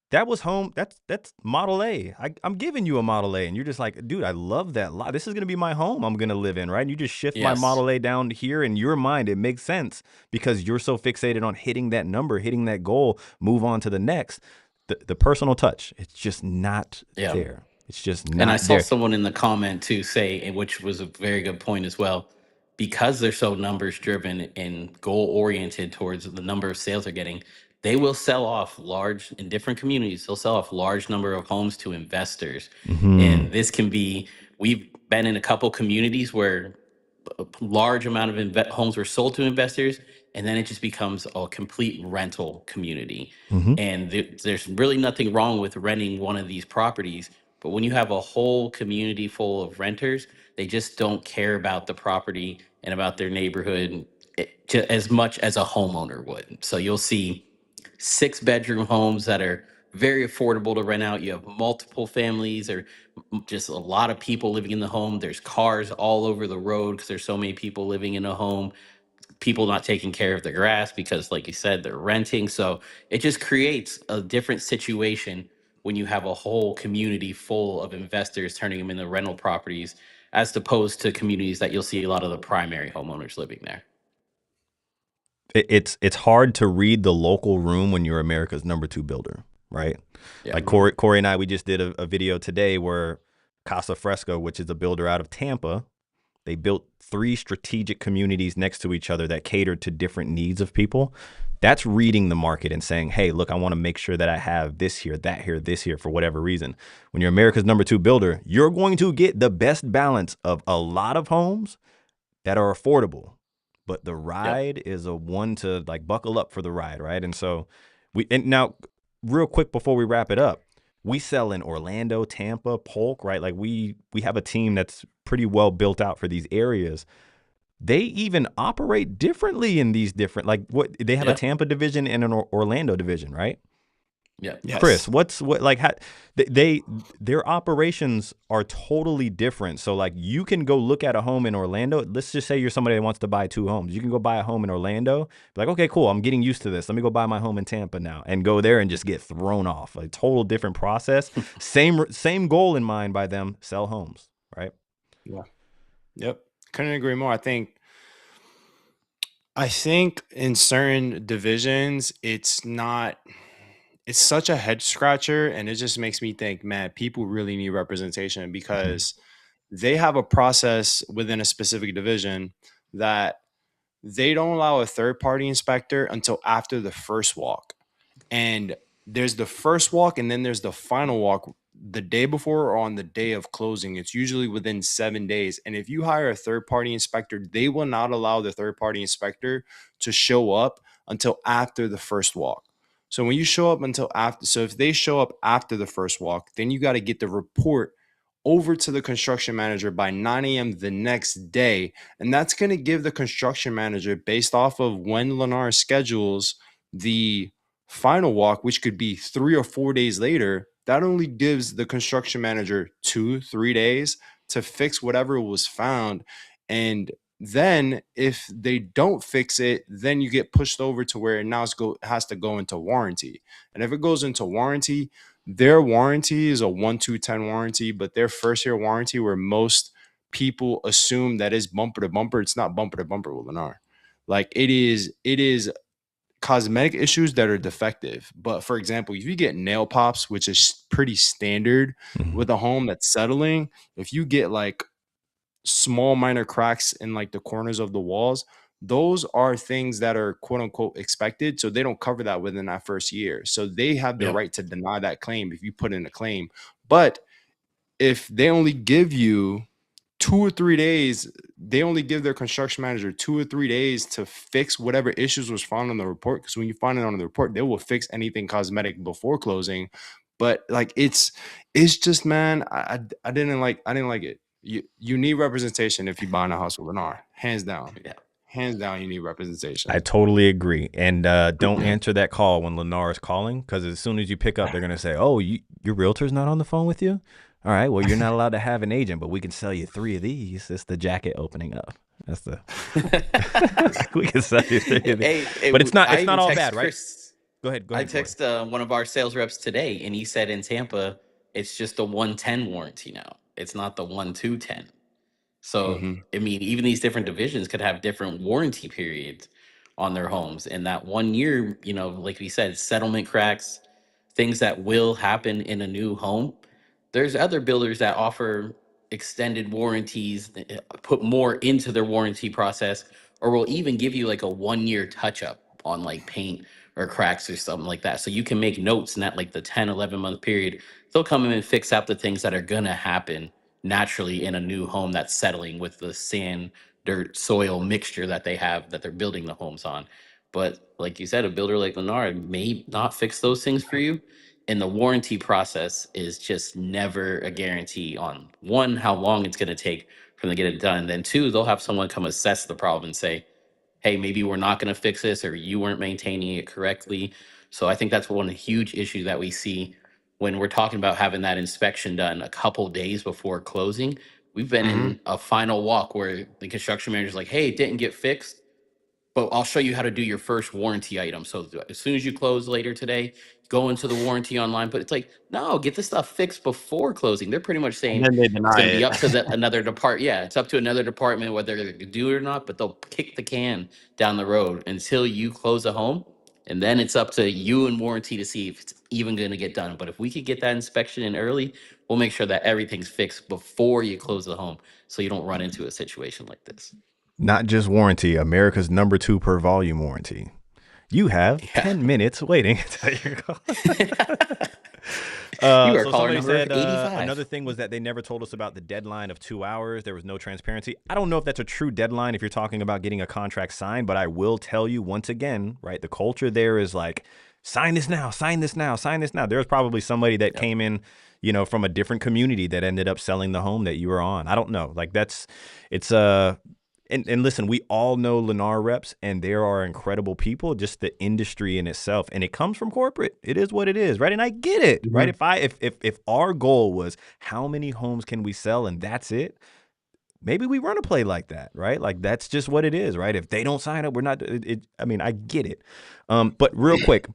that was home. That's model A. I'm giving you a model A. And you're just like, dude, I love that lot. This is going to be my home I'm going to live in, right? And you just shift my model A down here in your mind. It makes sense because you're so fixated on hitting that number, hitting that goal, move on to the next. The personal touch, it's just not there. It's just not. And I saw someone in the comment too say, which was a very good point as well, because they're so numbers driven and goal oriented towards the number of sales they're getting, they will sell off large in different communities. They'll sell off large number of homes to investors. And this can be, we've been in a couple communities where a large amount of homes were sold to investors, and then it just becomes a complete rental community. And there's really nothing wrong with renting one of these properties. But when you have a whole community full of renters, they just don't care about the property and about their neighborhood as much as a homeowner would. So you'll see 6-bedroom homes that are very affordable to rent out. You have multiple families or just a lot of people living in the home. There's cars all over the road because there's so many people living in a home. People not taking care of the grass because, like you said, they're renting. So it just creates a different situation when you have a whole community full of investors turning them into rental properties, as opposed to communities that you'll see a lot of the primary homeowners living there. It's hard to read the local room when you're America's #2 builder, right? Yeah. Like Corey and I, we just did a video today where Casa Fresco, which is a builder out of Tampa, they built 3 strategic communities next to each other that catered to different needs of people. That's reading the market and saying, hey, look, I want to make sure that I have this here, that here, this here for whatever reason. When you're America's #2 builder, you're going to get the best balance of a lot of homes that are affordable. But the ride is a one to like buckle up for the ride, right? And so now real quick before we wrap it up, we sell in Orlando, Tampa, Polk, right? Like we have a team that's pretty well built out for these areas. they even operate differently in these different, like what they have a Yeah. Tampa division and an Orlando division, right? Yeah. Yes. Chris, what like how their operations are totally different. So like you can go look at a home in Orlando. Let's just say you're somebody that wants to buy 2 homes. You can go buy a home in Orlando. Be like, okay, cool. I'm getting used to this. Let me go buy my home in Tampa now, and go there and just get thrown off. A total different process. Same goal in mind by them. Sell homes, right? Yeah. Yep. Couldn't agree more. I think in certain divisions, it's such a head scratcher, and it just makes me think, man, people really need representation because they have a process within a specific division that they don't allow a third party inspector until after the first walk. And there's the first walk and then there's the final walk the day before or on the day of closing. It's usually within 7 days. And if you hire a third party inspector, they will not allow the third party inspector to show up until after the first walk. So when you show up until after, so if they show up after the first walk, then you got to get the report over to the construction manager by 9 a.m. the next day. And that's going to give the construction manager, based off of when Lennar schedules the final walk, which could be 3 or 4 days later, that only gives the construction manager 2-3 days to fix whatever was found. And then if they don't fix it, then you get pushed over to where it now has to go into warranty. And if it goes into warranty, their warranty is a 1-2-10 warranty, but their first year warranty, where most people assume that is bumper to bumper, it's not bumper to bumper with Lennar. Like it is cosmetic issues that are defective. But for example, if you get nail pops, which is pretty standard with a home that's settling, if you get like small minor cracks in like the corners of the walls, those are things that are quote unquote expected. So they don't cover that within that first year. So they have the right to deny that claim if you put in a claim. But if they only give you 2 or 3 days, they only give their construction manager 2 or 3 days to fix whatever issues was found on the report. Because when you find it on the report, they will fix anything cosmetic before closing. But like it's just, man, I didn't like it. You need representation if you buy a house with Lennar, hands down. Yeah. Hands down, you need representation. I totally agree. And don't answer that call when Lennar is calling, because as soon as you pick up, they're going to say, oh, your realtor's not on the phone with you? All right, well, you're not allowed to have an agent, but we can sell you 3 of these. It's the jacket opening up. That's the we can sell you 3 of these. But it's not all bad, right? Go ahead. I text one of our sales reps today, and he said in Tampa, it's just a 110 warranty now. It's not the 1-2-10. So, I mean, even these different divisions could have different warranty periods on their homes. And that 1 year, you know, like we said, settlement cracks, things that will happen in a new home. There's other builders that offer extended warranties, put more into their warranty process, or will even give you like a 1 year touch up on like paint or cracks or something like that. So you can make notes in that like the 10-11 month period. They'll come in and fix out the things that are going to happen naturally in a new home that's settling with the sand, dirt, soil mixture that they have that they're building the homes on. But like you said, a builder like Lennar may not fix those things for you. And the warranty process is just never a guarantee on, one, how long it's going to take for them to get it done. And then 2, they'll have someone come assess the problem and say, hey, maybe we're not going to fix this, or you weren't maintaining it correctly. So I think that's one huge issue that we see when we're talking about having that inspection done a couple days before closing. We've been in a final walk where the construction manager's like, hey, it didn't get fixed, but I'll show you how to do your first warranty item. So as soon as you close later today, go into the warranty online. But it's like, no, get this stuff fixed before closing. They're pretty much saying And then they it's deny going to be it. up to another department. Yeah, it's up to another department whether they're going to do it or not. But they'll kick the can down the road until you close a home. And then it's up to you and warranty to see if it's even going to get done. But if we could get that inspection in early, we'll make sure that everything's fixed before you close the home, so you don't run into a situation like this. Not just warranty, America's #2 per volume warranty. You have 10 minutes waiting until you're calling. You are so caller somebody number said 85. another thing was that they never told us about the deadline of 2 hours. There was no transparency. I don't know if that's a true deadline if you're talking about getting a contract signed, but I will tell you once again, right? The culture there is like, sign this now, sign this now, sign this now. There's probably somebody that came in, you know, from a different community that ended up selling the home that you were on. I don't know. Like And listen, we all know Lennar reps, and there are incredible people, just the industry in itself. And it comes from corporate. It is what it is, right? And I get it, right? If our goal was how many homes can we sell and that's it, maybe we run a play like that, right? Like that's just what it is, right? If they don't sign up, we're not. I mean, I get it. But real quick,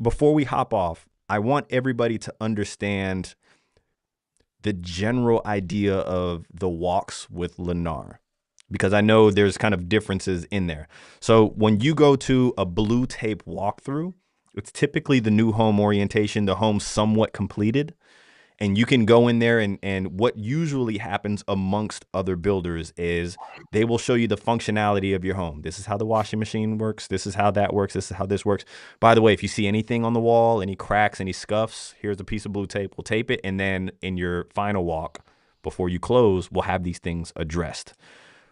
before we hop off, I want everybody to understand the general idea of the walks with Lennar, because I know there's kind of differences in there. So when you go to a blue tape walkthrough, it's typically the new home orientation, the home somewhat completed. And you can go in there and what usually happens amongst other builders is they will show you the functionality of your home. This is how the washing machine works. This is how that works. This is how this works. By the way, if you see anything on the wall, any cracks, any scuffs, here's a piece of blue tape. We'll tape it. And then in your final walk, before you close, we'll have these things addressed.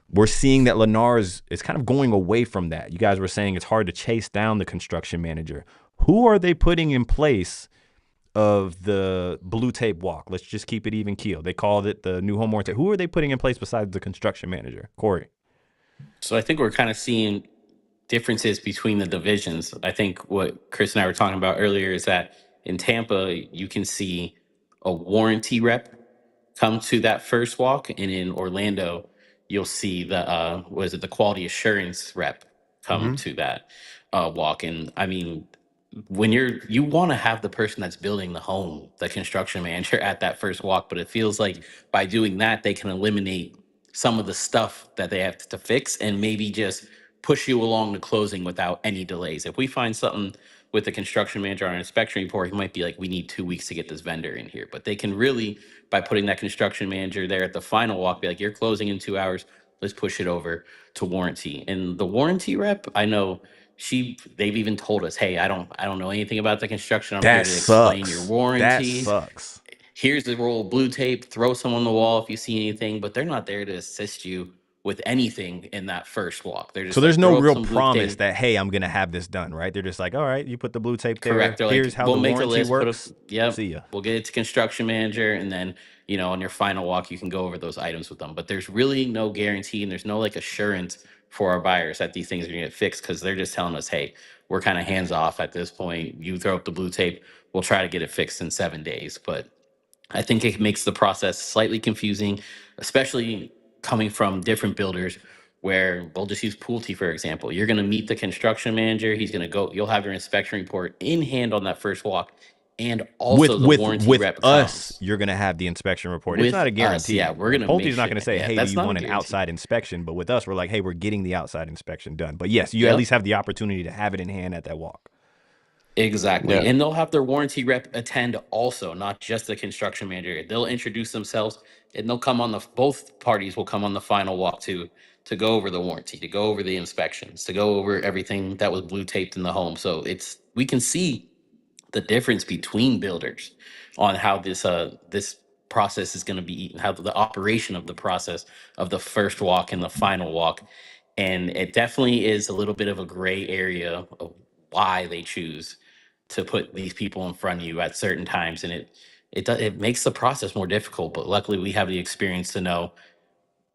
We're seeing that Lennar is kind of going away from that. You guys were saying it's hard to chase down the construction manager. Who are they putting in place of the blue tape walk? Let's just keep it even keel. They called it the new home warranty. Who are they putting in place besides the construction manager? Corey. So I think we're kind of seeing differences between the divisions. I think what Chris and I were talking about earlier is that in Tampa, you can see a warranty rep come to that first walk, and in Orlando, you'll see the the quality assurance rep come to that walk. And I mean, when you want to have the person that's building the home, the construction manager, at that first walk, but it feels like by doing that they can eliminate some of the stuff that they have to fix and maybe just push you along to closing without any delays. If we find something with the construction manager on an inspection report, he might be like, we need 2 weeks to get this vendor in here. But they can really, by putting that construction manager there at the final walk, be like, you're closing in 2 hours, let's push it over to warranty. And the warranty rep, I know they've even told us, hey, I don't know anything about the construction. I'm here That to explain your sucks. That warranties. sucks. Here's the roll of blue tape, throw some on the wall if you see anything, but they're not there to assist you with anything in that first walk. They're So just there's like, no throw up real some blue promise tape. that, hey, I'm going to have this done, right? They're just like, all right, you put the blue tape there. Correct. They're Here's like, how we'll the make a warranty list, works. yep, See ya. we'll get it to construction manager, and then, on your final walk, you can go over those items with them. But there's really no guarantee, and there's no like assurance for our buyers that these things are gonna get fixed, because they're just telling us, hey, we're kind of hands off at this point. You throw up the blue tape, we'll try to get it fixed in 7 days. But I think it makes the process slightly confusing, especially coming from different builders, where we'll just use Pulte, for example. You're going to meet the construction manager. He's going to go, you'll have your inspection report in hand on that first walk. And With also the with warranty with rep us, comes you're gonna have the inspection report. It's not with a us. Yeah, guarantee. we're Like going to make Pulte's not sure. gonna say, Yeah, hey, do that's you not a want an guarantee. outside inspection? But with us, we're like, hey, we're getting the outside inspection done. But yes, you at Yep. least have the opportunity to have it in hand at that walk. Exactly. Yeah. And they'll have their warranty rep attend also, not just the construction manager. They'll introduce themselves, and they'll come on both parties will come on the final walk to go over the warranty, to go over the inspections, to go over everything that was blue taped in the home. So we can see the difference between builders on how this process is going to be, how the operation of the process of the first walk and the final walk. And it definitely is a little bit of a gray area of why they choose to put these people in front of you at certain times. And it makes the process more difficult, but luckily we have the experience to know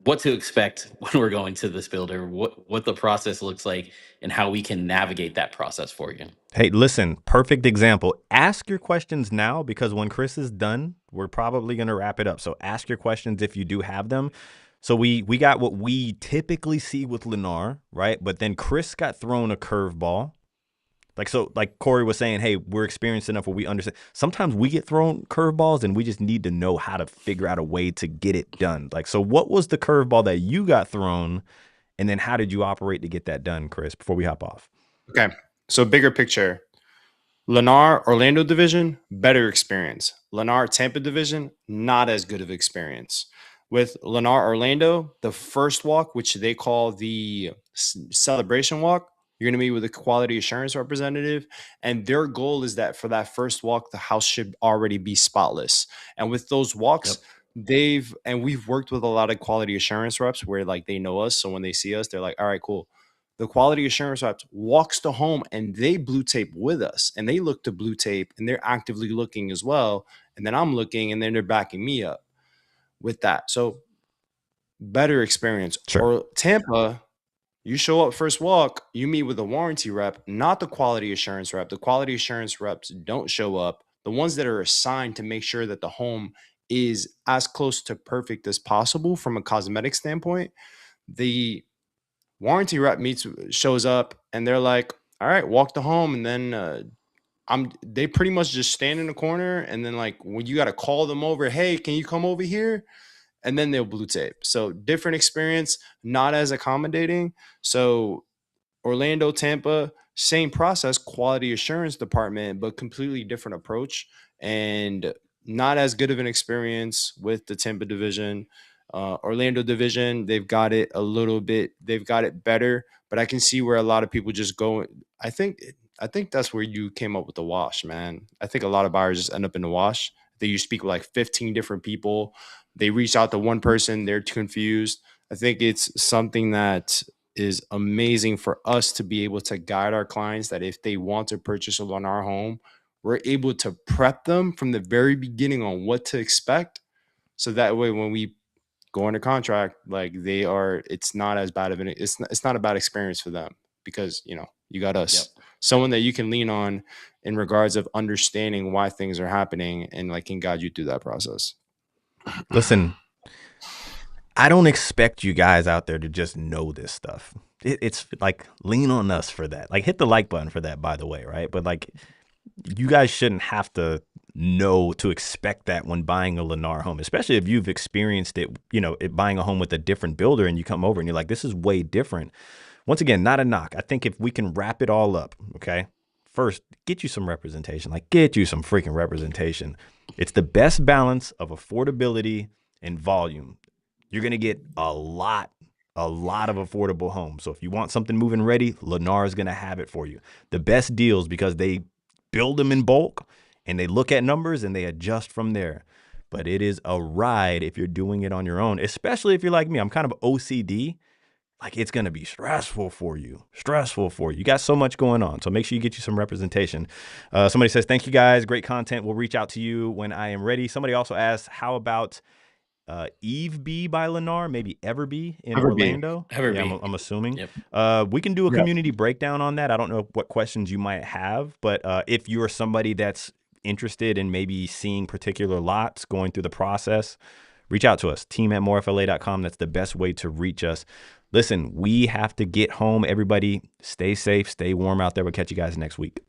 what to expect when we're going to this builder, what the process looks like, and how we can navigate that process for you. Hey, listen, perfect example. Ask your questions now, because when Chris is done, we're probably going to wrap it up. So ask your questions if you do have them. So we got what we typically see with Lennar, right? But then Chris got thrown a curveball. Like Corey was saying, hey, we're experienced enough where we understand. Sometimes we get thrown curveballs and we just need to know how to figure out a way to get it done. Like, so what was the curveball that you got thrown? And then how did you operate to get that done, Chris, before we hop off? Okay. So bigger picture. Lennar Orlando division, better experience. Lennar Tampa division, not as good of experience. With Lennar Orlando, the first walk, which they call the celebration walk, you're going to meet with a quality assurance representative. And their goal is that for that first walk, the house should already be spotless. And with those walks, we've worked with a lot of quality assurance reps where like they know us. So when they see us, they're like, all right, cool. The quality assurance reps walks to home and they blue tape with us, and they look to blue tape and they're actively looking as well. And then I'm looking, and then they're backing me up with that. So better experience. Sure. Or Tampa, you show up first walk, you meet with a warranty rep, not the quality assurance rep. The quality assurance reps don't show up. The ones that are assigned to make sure that the home is as close to perfect as possible from a cosmetic standpoint. The warranty rep shows up and they're like, all right, walk the home. And then they pretty much just stand in the corner. And then like when you got to call them over, hey, can you come over here? And then they'll blue tape. So different experience, not as accommodating. So Orlando, Tampa, same process, quality assurance department, but completely different approach and not as good of an experience with the Tampa division. Orlando division, they've got it better, but I can see where a lot of people just go. I think that's where you came up with the wash, man. I think a lot of buyers just end up in the wash. You speak with like 15 different people. They reach out to one person, they're confused. I think it's something that is amazing for us to be able to guide our clients that if they want to purchase a Lennar home, we're able to prep them from the very beginning on what to expect. So that way, when we go under contract, like it's not as bad of it's not a bad experience for them because, you got us, someone that you can lean on in regards of understanding why things are happening and like can guide you through that process. Listen, I don't expect you guys out there to just know this stuff. It's like lean on us for that. Like hit the like button for that, by the way, right? But like you guys shouldn't have to know to expect that when buying a Lennar home, especially if you've experienced it, buying a home with a different builder and you come over and you're like, this is way different. Once again, not a knock. I think if we can wrap it all up, okay? First, get you some representation. Like get you some freaking representation. It's the best balance of affordability and volume. You're going to get a lot of affordable homes. So if you want something moving ready, Lennar is going to have it for you. The best deals because they build them in bulk and they look at numbers and they adjust from there. But it is a ride if you're doing it on your own, especially if you're like me. I'm kind of OCD. Like it's going to be stressful for you. You got so much going on. So make sure you get you some representation. Somebody says, thank you guys. Great content. We'll reach out to you when I am ready. Somebody also asked, how about Eve B by Lennar, maybe Ever B in Orlando? I'm assuming. Yep. We can do a community breakdown on that. I don't know what questions you might have, but if you're somebody that's interested in maybe seeing particular lots going through the process, reach out to us, team@morefla.com. That's the best way to reach us. Listen, we have to get home. Everybody stay safe, stay warm out there. We'll catch you guys next week.